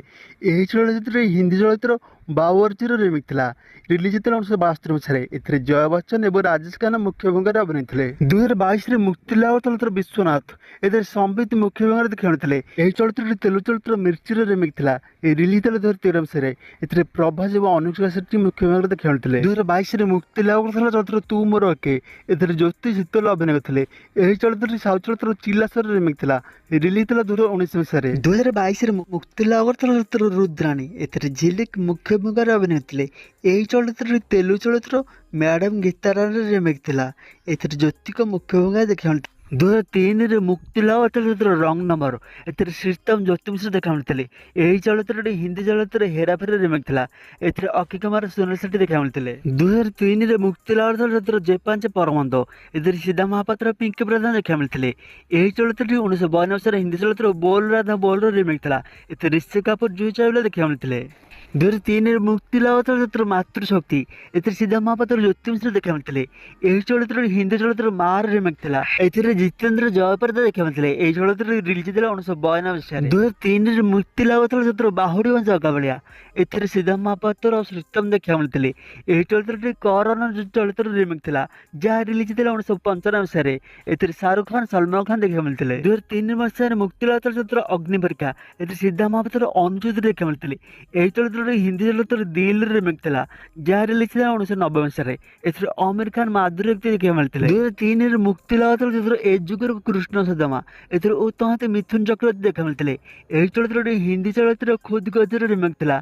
ଏହି ଚଳଚ୍ଚିତ୍ରରେ ହିନ୍ଦୀ ଚଳଚ୍ଚିତ୍ର ବାୱର୍ଚ୍ଚିର ରିମେକ୍ ଥିଲା। ରିଲିଜ ହେଇଥିଲା 1972 ମସିହାରେ। ଏଥିରେ ଜୟା ବଚ୍ଚନ ଏବଂ ରାଜେଶ ଖାନ୍ନା ମୁଖ୍ୟ ଭୂମିକାରେ ଅଭିନୟ ଥିଲେ। 2022ରେ ମୁକ୍ତି ଲାଭ ଚଳଚ୍ଚିତ୍ର ବିଶ୍ୱନାଥ, ଏଥିରେ ସମ୍ବିତ ମୁଖ୍ୟ ଭୂମିକାରେ ଦେଖିବାକୁ ମିଳିଥିଲେ। ଏହି ଚଳଚ୍ଚିତ୍ରଟି ତେଲୁଗୁ ଚଳଚ୍ଚିତ୍ର ମିର୍ଚିର ରିମେକ୍ ଥିଲା। ରିଲିଜ ହେଇଥିଲା 2013 ମସିହାରେ। ଏଥିରେ ପ୍ରଭାସ ଏବଂ ଅନୁଷ୍କା ସେଟ୍ଟୀ ମୁଖ୍ୟ ଭୂମିକାରେ ଦେଖିବାକୁ ମିଳିଥିଲେ। 2022ରେ ମୁକ୍ତି ଲାଭ କରିଥିଲା ଚଳଚ୍ଚିତ୍ର ତୁ ମୋର ଏକେ, ଏଥିରେ ଜ୍ୟୋତି ଶୀତଲ ଅଭିନୟ କରିଥିଲେ। ଏହି ଚଳଚ୍ଚିତ୍ରଟି ସାଉଥ ଚଳଚ୍ଚିତ୍ର ଚିଲାସର ରିମେକ୍ ଥିଲା। ରିଲିଜ ହେଇଥିଲା 2019 ମସିହାରେ। 2022ରେ ମୁକ୍ତି ଲାଭ କରିଥିଲା ଚଳଚ୍ଚିତ୍ର ରୁଦ୍ରାଣୀ, ଏଥିରେ ଝିଲିକ ମୁଖ୍ୟ ଭୂମିକାରେ ଅଭିନୟ କରିଥିଲେ। ଏହି ଚଳଚ୍ଚିତ୍ରଟି ତେଲୁଗୁ ଚଳଚ୍ଚିତ୍ର ମ୍ୟାଡାମ ଗୀତାରାଣୀର ରିମେକ୍ ଥିଲା। ଏଥିରେ ଜ୍ୟୋତିକ ମୁଖ୍ୟ ଭୂମିକାରେ ଦେଖିବାକୁ ମିଳିଥିଲା। 2003ରେ ମୁକ୍ତି ଲାଭ ଚଳଚ୍ଚିତ୍ର ରଙ୍ଗ ନମ୍ବର, ଏଥିରେ ଶ୍ରୀତମ ଜ୍ୟୋତି ମିଶ୍ର ଦେଖିବାକୁ ମିଳିଥିଲେ। ଏହି ଚଳଚ୍ଚିତ୍ରଟି ହିନ୍ଦୀ ଚଳଚ୍ଚିତ୍ର ହେରାଫେରି ରିମେକ୍ ଥିଲା। ଏଥିରେ ଅକ୍ଷୟ କୁମାର ସୁନିଲ ସେଟ୍ଟୀ ଦେଖିବାକୁ ମିଳିଥିଲେ। 2003ରେ ମୁକ୍ତି ଲାଭ ଚଳଚ୍ଚିତ୍ର ଜେପାଞ୍ଚ ପରମନ୍ଦ, ଏଥିରେ ସିଦ୍ଧା ମହାପାତ୍ର ପିଙ୍କି ପ୍ରଧାନ ଦେଖିବାକୁ ମିଳିଥିଲେ। ଏହି ଚଳଚ୍ଚିତ୍ରଟି 1992 ମସିହାରେ ହିନ୍ଦୀ ଚଳଚ୍ଚିତ୍ର ବୋଲ ରାଧା ବୋଲର ରିମେକ୍ ଥିଲା। ଏଥିରେ ରିଷି କାପୁର ଜୁହି ଚାୱଲା ଦେଖିବାକୁ ମିଳିଥିଲେ। 2003ରେ ମୁକ୍ତି ଲାଭ ଚଳଚ୍ଚିତ୍ର ମାତୃଶକ୍ତି, ଏଥିରେ ସିଦ୍ଧା ମହାପାତ୍ର ଜ୍ୟୋତି ମିଶ୍ର ଦେଖିବାକୁ ମିଳିଥିଲେ। ଏହି ଚଳଚ୍ଚିତ୍ରଟି ହିନ୍ଦୀ ଚଳଚ୍ଚିତ୍ର ମାର ରିମେକ୍ ଥିଲା। ଏଥିରେ ଜିତେନ୍ଦ୍ର ଜୟପ୍ରଦା ଦେଖିବାକୁ ମିଳିଥିଲେ। ଏହି ଚଳଚ୍ଚିତ୍ରଟି ରିଲିଜ ହେଇଥିଲା 1992 ମସିହାରେ। 2003ରେ ମୁକ୍ତି ଲାଭ ଚଳଚ୍ଚିତ୍ର ବାହୁଡ଼ି ବଂଶ ଅଗାବଳିଆ, ଏଥିରେ ସିଦ୍ଧା ମହାପାତ୍ର ଓ ଶ୍ରୀତମ ଦେଖିବାକୁ ମିଳିଥିଲେ। ଏହି ଚଳଚ୍ଚିତ୍ରଟି କରନ ଚଳଚ୍ଚିତ୍ର ରିମେକ୍ ଥିଲା, ଯାହା ରିଲିଜ ହେଇଥିଲା 1995 ମସିହାରେ। ଏଥିରେ ଶାହରୁଖ ଖାନ ସଲମାନ ଖାନ ଦେଖିବାକୁ ମିଳିଥିଲେ। 2003 ମସିହାରେ ମୁକ୍ତି ଲାଭ ଚଳଚ୍ଚିତ୍ର ଅଗ୍ନି ପରୀକ୍ଷା, ଏଥିରେ ସିଦ୍ଧା ମହାପାତ୍ର ଅନୁଚିତ ଦେଖିବାକୁ ମିଳିଥିଲେ। ଏହି ଚଳଚ୍ଚିତ୍ରଟି ହିନ୍ଦୀ ଚଳଚ୍ଚିତ୍ର ଦିଲ୍ ରିମେକ୍ ଥିଲା, ଯାହା ରିଲିଜ ଥିଲା 1990 ମସିହାରେ। ଏଥିରେ ଆମିର ଖାନ ମାଧୁରୀ ଦୀକ୍ଷିତ ଦେଖିବାକୁ ମିଳିଥିଲେ। 2003ରେ ମୁକ୍ତି ଲାଭ ଚଳଚ୍ଚିତ୍ର ଏ ଯୁଗର କୃଷ୍ଣ ସୁଦାମା, ଏଥିରେ ଉତ୍ତମ ହାତୀ ମିଥୁନ ଚକ୍ରବର୍ତ୍ତୀ ଦେଖିବାକୁ ମିଳିଥିଲେ। ଏହି ଚଳଚ୍ଚିତ୍ରଟି ହିନ୍ଦୀ ଚଳଚ୍ଚିତ୍ର ଖୁଦ ଗଜର ରିମେକ୍ ଥିଲା,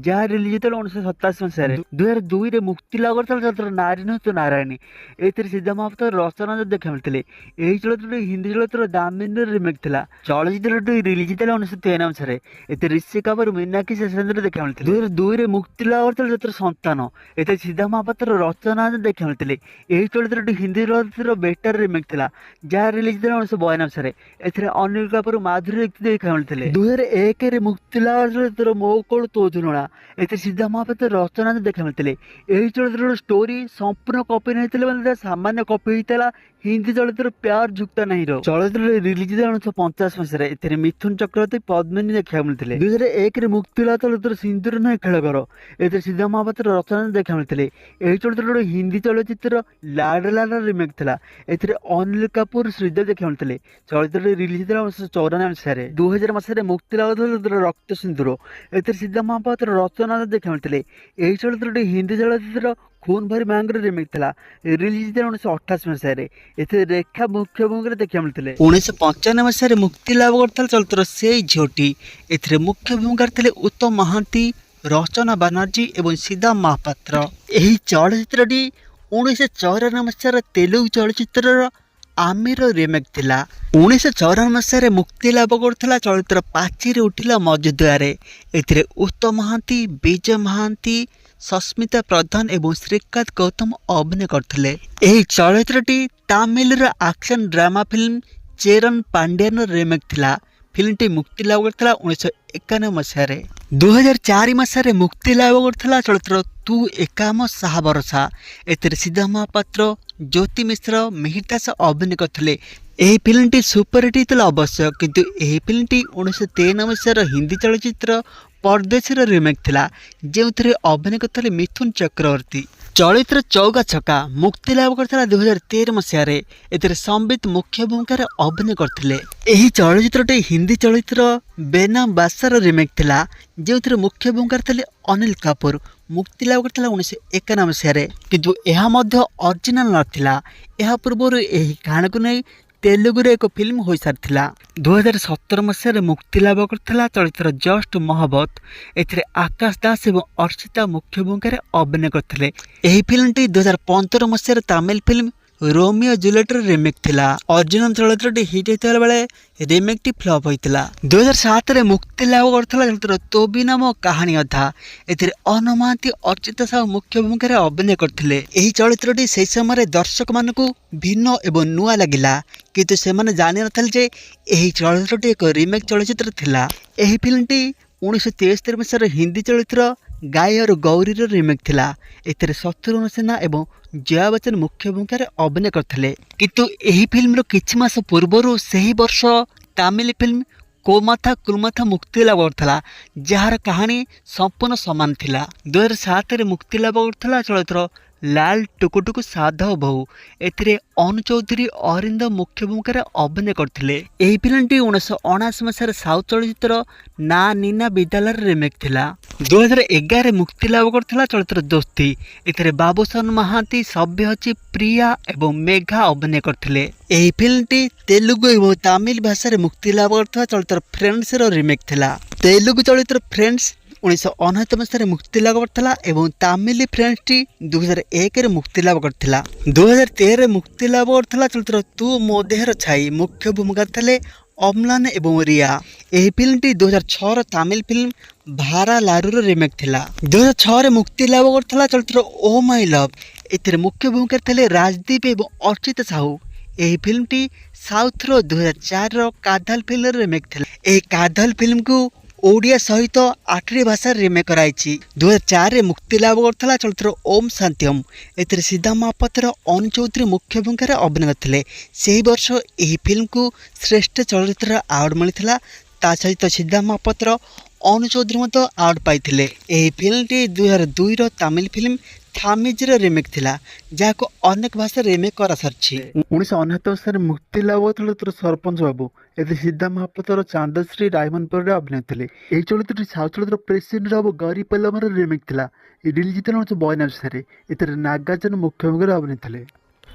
ଯାହା ରିଲିଜ ହେଇଥିଲା 1987 ମସିହାରେ। 2002ରେ ମୁକ୍ତି ଲାଭ କରିଥିଲା ଚଳଚ୍ଚିତ୍ର ନାରୀ ନୁହେଁ ନାରାୟଣୀ, ଏଥିରେ ସିଦ୍ଧା ମହାପାତ୍ର ରଚନା ଦେଖିବାକୁ ମିଳିଥିଲେ। ଏହି ଚଳଚ୍ଚିତ୍ରଟି ହିନ୍ଦୀ ଚଳଚ୍ଚିତ୍ର ଦାମିନୀର ରିମେକ୍ ଥିଲା। ଚଳଚ୍ଚିତ୍ରଟି ରିଲିଜ ହେଇଥିଲା 1993 ମସିହାରେ। ଏଥିରେ ରିଷି କାପୁର ମୀନାକ୍ଷୀ ଶେଷେନ୍ଦ୍ର ଦେଖିବାକୁ ମିଳିଥିଲେ। 2002ରେ ମୁକ୍ତି ଲାଭ କରିଥିଲା ଚଳଚ୍ଚିତ୍ର ସନ୍ତାନ, ଏଥିରେ ସିଦ୍ଧା ମହାପାତ୍ର ରଚନା ଦେଖିବାକୁ ମିଳିଥିଲେ। ଏହି ଚଳଚ୍ଚିତ୍ରଟି ହିନ୍ଦୀ ଚଳଚ୍ଚିତ୍ର ବେଟାର ରିମେକ୍ ଥିଲା, ଯାହା ରିଲିଜ ହେଇଥିଲା 1992 ମସିହାରେ। ଏଥିରେ ଅନିଲ କାପୁର ମାଧୁରୀ ଦୀକ୍ଷିତ ଦେଖିବାକୁ ମିଳିଥିଲେ। 2001ରେ ମୁକ୍ତି ଲାଭ ଚଳଚ୍ଚିତ୍ର ମୋ କୋଳ ତୋ ଝୁଲଣା, ଏଥିରେ ସିଦ୍ଧା ମହାପାତ୍ର ରଚନା ଦେଖିବାକୁ ମିଳିଥିଲେ। ଏହି ଚଳଚ୍ଚିତ୍ରର ଷ୍ଟୋରି ସମ୍ପୂର୍ଣ୍ଣ କପି ହେଇଥିଲେ, ମାନେ ସାମାନ୍ୟ କପି ହେଇଥିଲା ହିନ୍ଦୀ ଚଳଚ୍ଚିତ୍ର ପ୍ୟାର ଝୁକତା ନାହିଁର। ଚଳଚ୍ଚିତ୍ରରେ ରିଲିଜ ହେଇଥିଲା 1950 ମସିହାରେ। ଏଥିରେ ମିଥୁନ ଚକ୍ରବର୍ତ୍ତୀ ପଦ୍ମିନୀ ଦେଖିବାକୁ ମିଳିଥିଲେ। 2001ରେ ମୁକ୍ତି ଲାଭ ଚଳଚ୍ଚିତ୍ର ସିନ୍ଦୁର ନୁହେଁ ଖେଳଘର, ଏଥିରେ ସିଦ୍ଧା ମହାପାତ୍ର ରଚନା ଦେଖିବାକୁ ମିଳିଥିଲେ। ଏହି ଚଳଚ୍ଚିତ୍ରଟି ହିନ୍ଦୀ ଚଳଚ୍ଚିତ୍ର ଲାଡଲାର ରିମେକ୍ ଥିଲା। ଏଥିରେ ଅନିଲ କାପୁର ଶ୍ରୀଦେବ ଦେଖିବାକୁ ମିଳିଥିଲେ। ଚଳଚ୍ଚିତ୍ରଟି ରିଲିଜ ହେଇଥିଲା 1994 ମସିହାରେ। 2000 ମସିହାରେ ମୁକ୍ତି ଲାଭ ଚଳଚ୍ଚିତ୍ର ରକ୍ତ ସିନ୍ଦୁର, ଏଥିରେ ସିଦ୍ଧା ମହାପାତ୍ର ରଚନା ଦେଖିବାକୁ ମିଳିଥିଲେ। ଏହି ଚଳଚ୍ଚିତ୍ରଟି ହିନ୍ଦୀ ଚଳଚ୍ଚିତ୍ର खून भरी मांगरे रिमेक थिला। रिलीज थिला 1988 मसिहारे। एथे रेखा मुख्य भूमिका देखिया मिलथिले। 1995 मसिहारे मुक्ति लाभ करथल चलतर से झोटी। एथिरे मुख्य भूमिका थिले उत्तम महांती, रचना बनर्जी एवं सीधा महापात्र। एही चलचित्रटी 1994 मसिहारे तेलुगु चलचित्रर आमिर रिमेक थिला। 1994 मसिहारे मुक्ति लाभ करथला चलचित्र पाचिरे उठिला मजुदुआरे। एथिरे उत्तम महांती, विजय महांती, सस्मिता प्रधान एवं श्रीकांत गौतम अभिनय करथिले। एही चलचित्रटी तमिलर action drama film Cheran Pandian remake थिला। फिल्मटी मुक्ति लाभ करथिला 1991 मसिहारे। 2004 मसिहारे मुक्ति लाभ करथिला चलचित्र तू एकाम साहा भरोसा। एथिरे सीधा महापात्र, ज्योति मिश्र, मिहिर दास अभिनय करथिले। एही फिल्मटी सुपरहिट होइतिला अवश्य, किंतु एही फिल्मटी 1993 मसिहार हिंदी चलचित्र परदेशीर रिमेक थिला, जेउथिरे अभिनय करथिले मिथुन चक्रवर्ती। चलचित्र चौका छक्का मुक्ति लाभ करथिला 2013 मसिहारे। एथिरे संबित मुख्य भूमिका अभिनय करथिले। एही चलचित्रटी हिंदी चलचित्र बेनाम बादशाहर रिमेक थिला, जेउथिरे मुख्य भूमिका थिले अनिल कपूर। मुक्ति लाभ करथिला 1951 मसिहारे, किंतु एहा मध्य ओरिजिनल नथिला। एहा पूर्वरु एही कहानी को नै तेलुगुरे एक फिल्म हो सारिथिला। 2017 मसिहारे मुक्ति लाभ करथिला चलचित्र जस्ट मोहब्बत। एथिरे आकाश दास एवं अर्चिता मुख्य भूमिका अभिनय करथिले। एही फिल्मटी 2015 मसिहारे तमिल फिल्म रोमियो जूलियटर रिमेक थिला। ओरिजिनल चलचित्रटी हिट होता बेले रिमेकटी फ्लॉप होता। 2007 रे मुक्ति लाभ करथिला चलचित्र तो भी नाम कहानी अधा। एथिरे अनु महांती अर्चिता साहू मुख्य भूमिका रे अभिनय करथिले। एही चलचित्रटी सेही समय दर्शक मानकु भिन्न एवं नुआ लागिला, किंतु सेमाने जानि नथाले जे एही चलचित्रटी एक रिमेक चलचित्र थिला। एही फिल्मटी 1973 मसीहार हिंदी चलचित्र गाय और गौरी रिमेक थिला। एथिरे शत्रुघ्न सिन्हा एवं जया बच्चन मुख्य भूमिका अभिनय करथिले, किंतु एही फिल्म किछि मास पूर्वरु सेही वर्ष तमिल फिल्म कोमाथा कुलमाथा मुक्ति लाभ करथिला, जार कहानी संपूर्ण समान थिला। 2007 रे मुक्ति लाभ करथिला चलचित्र लाल टुकुटुकु साधव बहु। एथिरे अनु चौधरी अरिंद मुख्य भूमिका अभिनय करथिले। एही फिल्मटी 1979 मसीहार साउथ चलचित्र ना नीना विद्यालय रिमेक थिला। 2011 रे मुक्ति लाभ करथिला चलचित्र दोस्ती। एथिरे बाबूसन महांती, सभ्यची, प्रिया एवं मेघा अभिनय करथिले। एही फिल्मटी तेलुगु एवं तमिल भाषा रे मुक्ति लाभ करथिला चलचित्र फ्रेंड्स रो रिमेक थिला। तेलुगु चलचित्र फ्रेंड्स 1969 मसीह मुक्ति लाभ करथिला एवं तमिल फ्रेंड्स टी 2001 रे मुक्ति लाभ करथिला। 2013 रे मुक्ति लाभ करथिला चलचित्र तू मो देहर छाई। मुख्य भूमिका थिले अम्लान एवं रिया। एही फिल्म टी 2006 रो तमिल फिल्म भारा लारू रो रिमेक थिला। 2006 रे मुक्ति लाभ करथिला चलचित्र ओ माय लव। एथिरे मुख्य भूमिका थिले राजदीप एवं अर्चिता साहू। एही फिल्म टी साउथ रो 2004 रो कादल फिल्म रिमेक थिला। एही कादल फिल्म को ओडिया सहित 8 भाषा रिमेक कराइछि। 2004 रे मुक्ति लाभ करथिला चलचित्र ओम शांत्यम। एथिरे सिद्धा महापात्र अनु चौधरी मुख्य भूमिका अभिनय करथिले। सेही वर्ष एही फिल्म को श्रेष्ठ चलचित्र अवार्ड मिलिथिला। ता सहित सिद्धा महापात्र अनु चौधरी मत अवार्ड पाइथिले। एही फिल्म टी 2002 रो तमिल फिल्म थामिजर रिमेक थिला, जाको अनेक भाषा रिमेक करा सरछि। 1969 रे मुक्ति लाभ चलचित्र सरपंच बाबू। एथे सिद्धा महापात्र चांदश्री रायमनपुर अभिनय थिले। एही चलचित्र साउथ चलचित्र प्रेसिडेंट ऑफ गरी पल्लमर रिमेक थिला। ए रिलीज थिला 1992 रे। एथे नागार्जुन मुख्य भूमिका अभिनय थिले।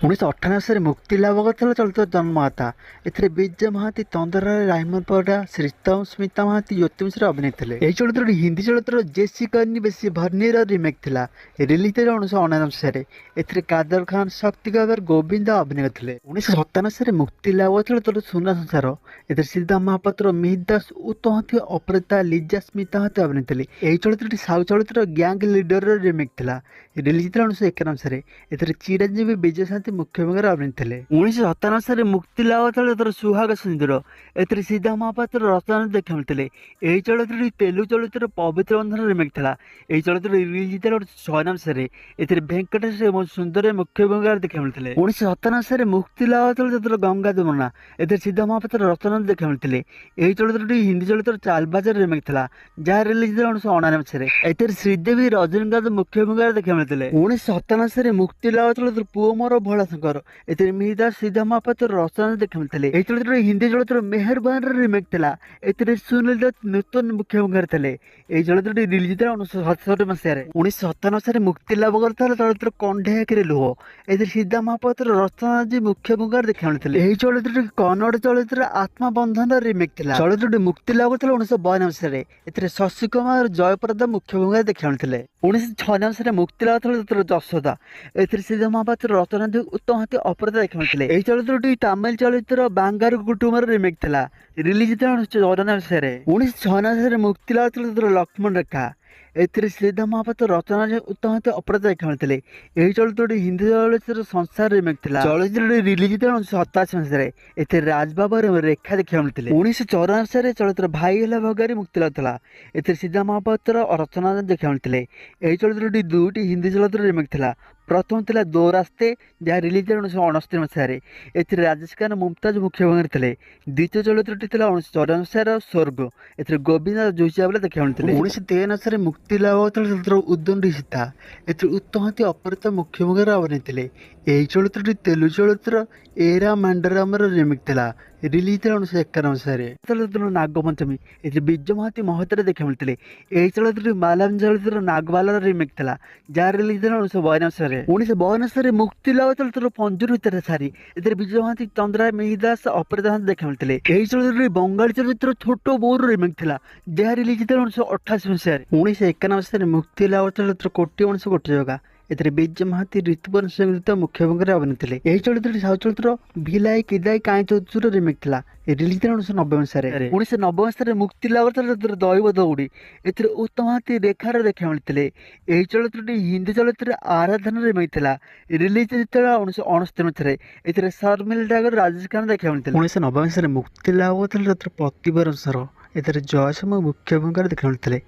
1998 मुक्ति लाभ करथिला चलचित्र जन्मदाता। एथिरे विजय महांती, तंदरा रायमनपुरा, श्रीतम, स्मिता महांती, ज्योति मिश्र अभिनय थिले। एही चलचित्र हिंदी चलचित्र जेसिका बेसी भर्नीर रिमेक थिला। रिलीज थिला 1999 रे। एथिरे कादर खान, शक्ति कपूर, गोविंद अभिनय करथिले। 1997 रे मुक्ति लाभ चलचित्र सुना संसार। एथिरे सिद्धा महापात्र, मिहिर दास, उत्तमहंती, अपराजिता, लिजा, स्मिता महांती अभिनय थिले। एही चलचित्र साउथ चलचित्र गैंग लीडर रिमेक थिला। रिलीज थिला 1991 रे। एथिरे चिरंजीवी, विजय शांति मुख्य भूमिका अभिनय थिले। 1997 रे मुक्ति लाभ चलचित्र सुहाग सिंदूर। एथिरे सिद्धा महापात्र रचना देखा मिलथिले। एही चलचित्र तेलुगु चलचित्र पवित्र बंधन रिमेक थिला। एही चलचित्र रिलीज थिला 1996 रे। एथिरे वेंकटेश एवं सुंदर मुख्य भूमिका देखा मिलथिले। 1997 रे मुक्ति लाभ चलचित्र गंगा जमुना। एथिरे सिद्धा महापात्र रचना देखा मिलथिले। एही चलचित्र हिंदी चलचित्र चालबाजार रिमेक थिला, जहाँ रिलीज थिला 1999 रे। एथिरे श्रीदेवी, रजनीकांत मुख्य भूमिका देखा मिलथिले। 1997 रे मुक्ति लाभ चलचित्र पुओ मोर भोला शंकर। एथिरे मिहिर दास, सिद्धा महापात्र रचना देखा मिलथिले। एही चलचित्र हिंदी चलचित्र मेहरबान रिमेक थिला। एथिरे सुनील दत्त नूतन मुख्य भूमिका थिले। एही चलचित्र रिलीज थिला 1967 मसीह रे। 1997 रे मुक्ति लाभ करथिला चलचित्र कंढे आखिरे लुह। एथिरे सिद्धा महापात्र रचना जी मुख्य भूमिका देखा मिलथिले। एही चलचित्र कन्नड़ चलचित्र आत्मा बंधन रिमेक थिला। चलचित्र मुक्ति लाभ करथिला 1992 मसीह रे। एथिरे शशि कुमार, जयप्रदा मुख्य भूमिका देखा मिलथिले। 1996 रे मुक्ति लाभ चलचित्र जसोदा। एथिरे सिद्धा महापात्र रचना जी उत्तमहंती, अपराजिता देखा मिलथिले। एही चलचित्र तमिल चलचित्र बांगारू कुटुंबर रिमेक थिला। रिलीज थिला 1994 मसीह रे। 1996 रे मुक्ति लाभ चलचित्र लक्ष्मण रेखा। एथिरे सिद्धा महापात्र रचना जी उत्तमहंती, अपराजिता देखा मिलथिले। एही चलचित्र हिंदी चलचित्र संसार रिमेक थिला। चलचित्र रिलीज थिला 1987 मसीह रे। एथिरे राजबाबू एवं रेखा देखा मिलथिले। 1994 रे चलचित्र भाई हेला भगारी मुक्ति लाभ थिला। एथिरे सिद्धा महापात्र रचना देखा मिलथिले। एही चलचित्र दुईटी हिंदी चलचित्र रिमेक थिला। प्रथम थिला दो रास्ते, जहाँ रिलीज थिला 1969 मसीह रे। एथिरे राजेश खान, मुमताज मुख्य भूमिका थिले। द्वितीय चलचित्र थिला 1994 मसीह रो स्वर्ग। एथिरे गोविंद जोशीवाला देखा मिलथिले। 1993 रे मुक्ति लाभ चलचित्र उद्दंडी सीता। एथिरे उत्तमहंती, अपराजिता मुख्य भूमिका अभिनय थिले। एही चलचित्र तेलुगु चलचित्र एरा मांडराम रिमेक थिला। रिलीज थिला 1951 मसीह रे। चलचित्र नागपंचमी। एथिरे विजय महांती महोदय देखा मिलथिले। एही चलचित्र मालाम चलचित्र नागबाला रिमेक थिला, जहाँ रिलीज थिला 1952 मसीह रे। 1952 रे मुक्ति लाभ चलचित्र पंजुर भितर सारी। एथिरे विजय महांती, चंद्रा, मिहिर दास, अपराजिता देखा मिलथिले। एही चलचित्र बंगाली चलचित्र छोट बोर रिमेक थिला, जहाँ रिलीज थिला 1988 मसीह रे। 1991 मसीह रे मुक्ति लाभ चलचित्र कोटी मनुष्य कोटी जगह। ଏଥିରେ ବିଜୟ ମହାନ୍ତି ଋତୁପର୍ଣ୍ଣ ସଙ୍ଗୀତ ମୁଖ୍ୟ ଭୂମିକାରେ ଅଭିନୟ ଥିଲେ। ଏହି ଚଳଚ୍ଚିତ୍ରଟି ସାଉଥ ଚଳଚ୍ଚିତ୍ର ଭିଲାଇ କିଦାଇ କାଇଁ ଚୌଚୁର ରିମେକ୍ ଥିଲା। ରିଲିଜ ଥିଲା 1990 ମସିହାରେ। 1990 ମସିହାରେ ମୁକ୍ତି ଲାଭ କରିଥିଲା ଚଳଚ୍ଚିତ୍ର ଦୈବ ଦୌଡ଼ି। ଏଥିରେ ଉତ୍ତମ ମହାନ୍ତି ରେଖାରେ ଦେଖିବାକୁ ମିଳିଥିଲେ। ଏହି ଚଳଚ୍ଚିତ୍ରଟି ହିନ୍ଦୀ ଚଳଚ୍ଚିତ୍ର ଆରାଧନା ରିମେକ୍ ଥିଲା। ରିଲିଜ ଯେତେବେଳେ 1969 ମସିହାରେ। ଏଥିରେ ଶର୍ମିଳ ଟାଗୋର ରାଜେଶ ଖାନ୍ନା ଦେଖିବାକୁ ମିଳିଥିଲେ। 1990 ମସିହାରେ ମୁକ୍ତି ଲାଭ କରିଥିଲା ଚଳଚ୍ଚିତ୍ର ପ୍ରତିବରଷର। ଏଥିରେ ଜୟସମ ମୁଖ୍ୟ ଭୂମିକାରେ ଦେଖିବାକୁ ମିଳିଥିଲେ।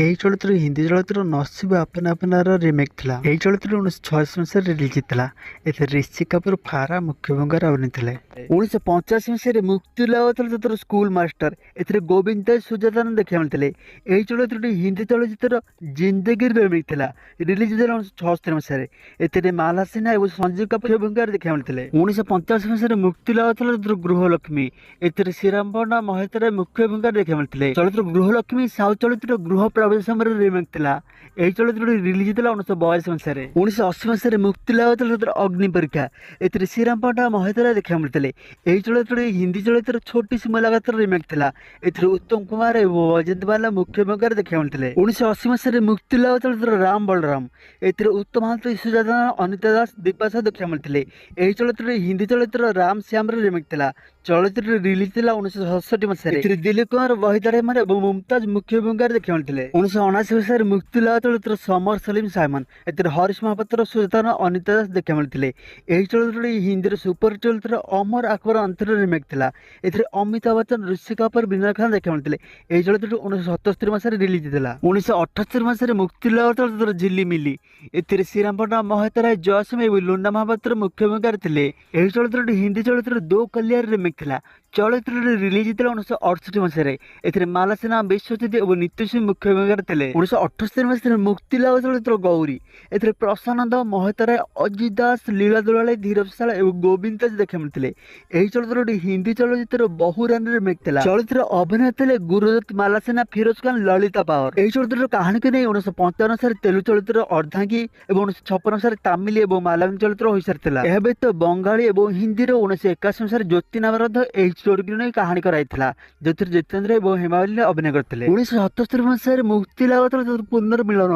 ଏହି ଚଳଚ୍ଚିତ୍ର ହିନ୍ଦୀ ଚଳଚ୍ଚିତ୍ର ନସିବ ଆପନା ଆପନାର ରିମେକ୍ ଥିଲା। ଏହି ଚଳଚ୍ଚିତ୍ର 1986 ମସିହାରେ ରିଲିଜ ହେଇଥିଲା। ଏଥିରେ ରିଷି କପୁର ଫାରା ମୁଖ୍ୟ ଭୂମିକାରେ ଅଭିନୟ ଥିଲେ। 1985 ମସିହାରେ ମୁକ୍ତି ଲାଭ କରିଥିଲା ଚଳଚ୍ଚିତ୍ର ସ୍କୁଲ ମାଷ୍ଟର। ଏଥିରେ ଗୋବିନ୍ଦ ଦାସ ସୁଜାତାନନ୍ଦ ଦେଖିବାକୁ ମିଳିଥିଲେ। ଏହି ଚଳଚ୍ଚିତ୍ରଟି ହିନ୍ଦୀ ଚଳଚ୍ଚିତ୍ର ଜିନ୍ଦଗିର ରିମେକ୍ ଥିଲା। ରିଲିଜ ହେଇଥିଲା 1976 ମସିହାରେ। ଏଥିରେ ମାଲା ସିହ୍ନା ଏବଂ ସଞ୍ଜୀବ କପୁର ଭୂମିକାରେ ଦେଖିବାକୁ ମିଳିଥିଲେ। 1985 ମସିହାରେ ମୁକ୍ତି ଲାଭ କରିଥିଲା ଚଳଚ୍ଚିତ୍ର ଗୃହଲକ୍ଷ୍ମୀ। ଏଥିରେ ଶ୍ରୀରାମ ପଣ୍ଡା ମହେତରେ ମୁଖ୍ୟ ଭୂମିକାରେ ଦେଖିବାକୁ ମିଳିଥିଲେ। ଚଳଚ୍ଚିତ୍ର ଗୃହଲକ୍ଷ୍ମୀ ସାଉଥ ଚଳଚ୍ଚିତ୍ର ଗୃହ ପ୍ରବେଶ ସମୟରେ ରିମେକ୍ ଥିଲା। ଏହି ଚଳଚ୍ଚିତ୍ରଟି ରିଲିଜ ହେଇଥିଲା 1982 ମସିହାରେ। 1980 ମସିହାରେ ମୁକ୍ତି ଲାଭ କରିଥିଲା ଚଳଚ୍ଚିତ୍ର ଅଗ୍ନି ପରୀକ୍ଷା। ଏଥିରେ ଶ୍ରୀରାମ ପଣ୍ଡା ମହେତରେ ଦେଖିବାକୁ ମିଳିଥିଲେ। ଏହି ଚଳଚ୍ଚିତ୍ରଟି ହିନ୍ଦୀ ଚଳଚ୍ଚିତ୍ର ଛୋଟି ସି ମୁଲାକାତର ରିମେକ୍ ଥିଲା। ଏଥିରେ ଉତ୍ତମ କୁମାର ଏବଂ ବୈଜୟନ୍ତ ବାଲା ମୁଖ୍ୟ ଭୂମିକାରେ ଦେଖିବାକୁ ମିଳିଥିଲେ। 1980 ମସିହାରେ ମୁକ୍ତି ଲାଭ ଚଳଚ୍ଚିତ୍ର ରାମ ବଳରାମ। ଏଥିରେ ଉତ୍ତମ ମହାନ୍ତି ସୁଜାତା ଅନିତା ଦାସ ଦୀପା ସାହୁ ଦେଖିବାକୁ ମିଳିଥିଲେ। ଏହି ଚଳଚ୍ଚିତ୍ରଟି ହିନ୍ଦୀ ଚଳଚ୍ଚିତ୍ର ରାମ ଶ୍ୟାମର ରିମେକ୍ ଥିଲା। ଚଳଚ୍ଚିତ୍ରଟି ରିଲିଜ ଥିଲା 1967 ମସିହାରେ। ଏଥିରେ ଦିଲ୍ଲୀପ କୁମାର ବହିଦା ରେହମାନ ଏବଂ ମୁମତାଜ ମୁଖ୍ୟ ଭୂମିକାରେ ଦେଖିବାକୁ ମିଳିଥିଲେ। 1979 ମସିହାରେ ମୁକ୍ତି ଲାଭ ଚଳଚ୍ଚିତ୍ର ସମର ସଲିମ ସାଇମନ। ଏଥିରେ ହରିଶ ମହାପାତ୍ର ସୁଜାତା ଅନିତା ଦାସ ଦେଖିବାକୁ ମିଳିଥିଲେ। ଏହି ଚଳଚ୍ଚିତ୍ରଟି ହିନ୍ଦୀର ସୁପର ଚଳଚ୍ଚିତ୍ର ଅମର ଆକବର ଅନ୍ତର ରିମେକ୍ ଥିଲା। ଏଥିରେ ଅମିତାଭ ବଚ୍ଚନ ଋଷି କପୁର ବିନୟ ଖାନ୍ ଦେଖିବାକୁ ମିଳିଥିଲେ। ଏହି ଚଳଚ୍ଚିତ୍ରଟି 1977 ମସିହାରେ ରିଲିଜ ହେଇଥିଲା। 1978 ମସିହାରେ ମୁକ୍ତି ଲାଭ ଚଳଚ୍ଚିତ୍ର ଝିଲିମିଲି। ଏଥିରେ ଶ୍ରୀରାମ ପଣ୍ଡା ମହେତ ରାୟ ଜୟସମ ଏବଂ ଲୁନା ମହାପାତ୍ର ମୁଖ୍ୟ ଭୂମିକାରେ ଥିଲେ। ଏହି ଚଳଚ୍ଚିତ୍ରଟି ହିନ୍ଦୀ ଚଳଚ୍ଚିତ୍ର ଦୋ କଲିୟାର ରିମେକ୍ ଥିଲା। ଚଳଚ୍ଚିତ୍ରଟି ରିଲିଜ ହେଇଥିଲା 1968 ମସିହାରେ। ଏଥିରେ ମାଲା ସିହ୍ନା ବିଶ୍ୱଜିତ ଏବଂ ନୀତୁ ସିଂ ମୁଖ୍ୟ ଭୂମିକାରେ ଥିଲେ। 1978 ମସିହାରେ ମୁକ୍ତି ଲାଭ ଚଳଚ୍ଚିତ୍ର ଗୌରୀ। ଏଥିରେ ପ୍ରଶାନନ୍ଦ ମହେତ ରାୟ ଅଜିତ ଦାସ ଲୀଳା ଦୁଳାଳୀ ଧୀରଜ ସାଳ ଏବଂ ଗୋବିନ୍ଦ ଦାସ ଦେଖିବାକୁ ମିଳିଥିଲେ। ଏହି ଚଳଚ୍ଚିତ୍ରଟି ହିନ୍ଦୀ ଚଳଚ୍ଚିତ୍ର ବହୁ ରାନରେ ରିମେକ୍ ଥିଲା। ଚଳଚ୍ଚିତ୍ର ଅଭିନୟ ଥିଲେ ଗୁରୁଦତ୍ତ ମାଲା ସିହ୍ନା ଫିରୋଜ ଖାନ ଲଳିତା ପାୱାର। ଏହି ଚଳଚ୍ଚିତ୍ରର କାହାଣୀକୁ ନେଇ 1955 ମସିହାରେ ତେଲୁଗୁ ଚଳଚ୍ଚିତ୍ର ଅର୍ଦ୍ଧାଙ୍ଗୀ ଏବଂ 1956 ମସିହାରେ ତାମିଲ ଏବଂ ମାଲାୟାଲମ ଚଳଚ୍ଚିତ୍ର ହୋଇସାରିଥିଲା। ଏହା ବ୍ୟତୀତ ବଙ୍ଗାଳୀ ଏବଂ ହିନ୍ଦୀର 1981 ମସିହାରେ ଜ୍ୟୋତି ନାମରଧ୍ୟ ଏହି ଷ୍ଟୋରିକୁ ନେଇ କାହାଣୀ କରାଯାଇଥିଲା, ଯେଉଁଥିରେ ଜିତେନ୍ଦ୍ର ଏବଂ ହେମାମାଲିନି ଅଭିନୟ କରିଥିଲେ। 1977 ମସିହାରେ ମୁକ୍ତି ଲାଭ କରିଥିଲା ପୁନର୍ମିଳନ।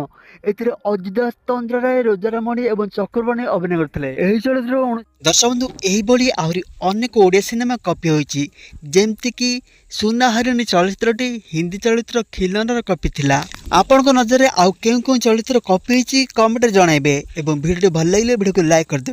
ଏଥିରେ ଅଜିତ ଦାସ, ତନ୍ଦ୍ରା ରାୟ, ରୋଜାରାମଣି ଏବଂ ଚକ୍ରପାଣୀ ଅଭିନୟ କରିଥିଲେ। ଏହି ଚଳଚ୍ଚିତ୍ର ଦର୍ଶକ ବନ୍ଧୁ ଏହିଭଳି ଆହୁରି ଅନେକ ଓଡ଼ିଆ ସିନେମା କପି ହୋଇଛି, ଯେମିତିକି ସୁନା ହରିଣୀ ଚଳଚ୍ଚିତ୍ରଟି ହିନ୍ଦୀ ଚଳଚ୍ଚିତ୍ର ଖିଲନର କପି ଥିଲା। ଆପଣଙ୍କ ନଜରରେ ଆଉ କେଉଁ କେଉଁ ଚଳଚ୍ଚିତ୍ର କପି ହୋଇଛି କମେଣ୍ଟରେ ଜଣାଇବେ ଏବଂ ଭିଡ଼ିଓଟି ଭଲ ଲାଗିଲେ ଭିଡ଼ିଓକୁ ଲାଇକ୍ କରିଦେବେ।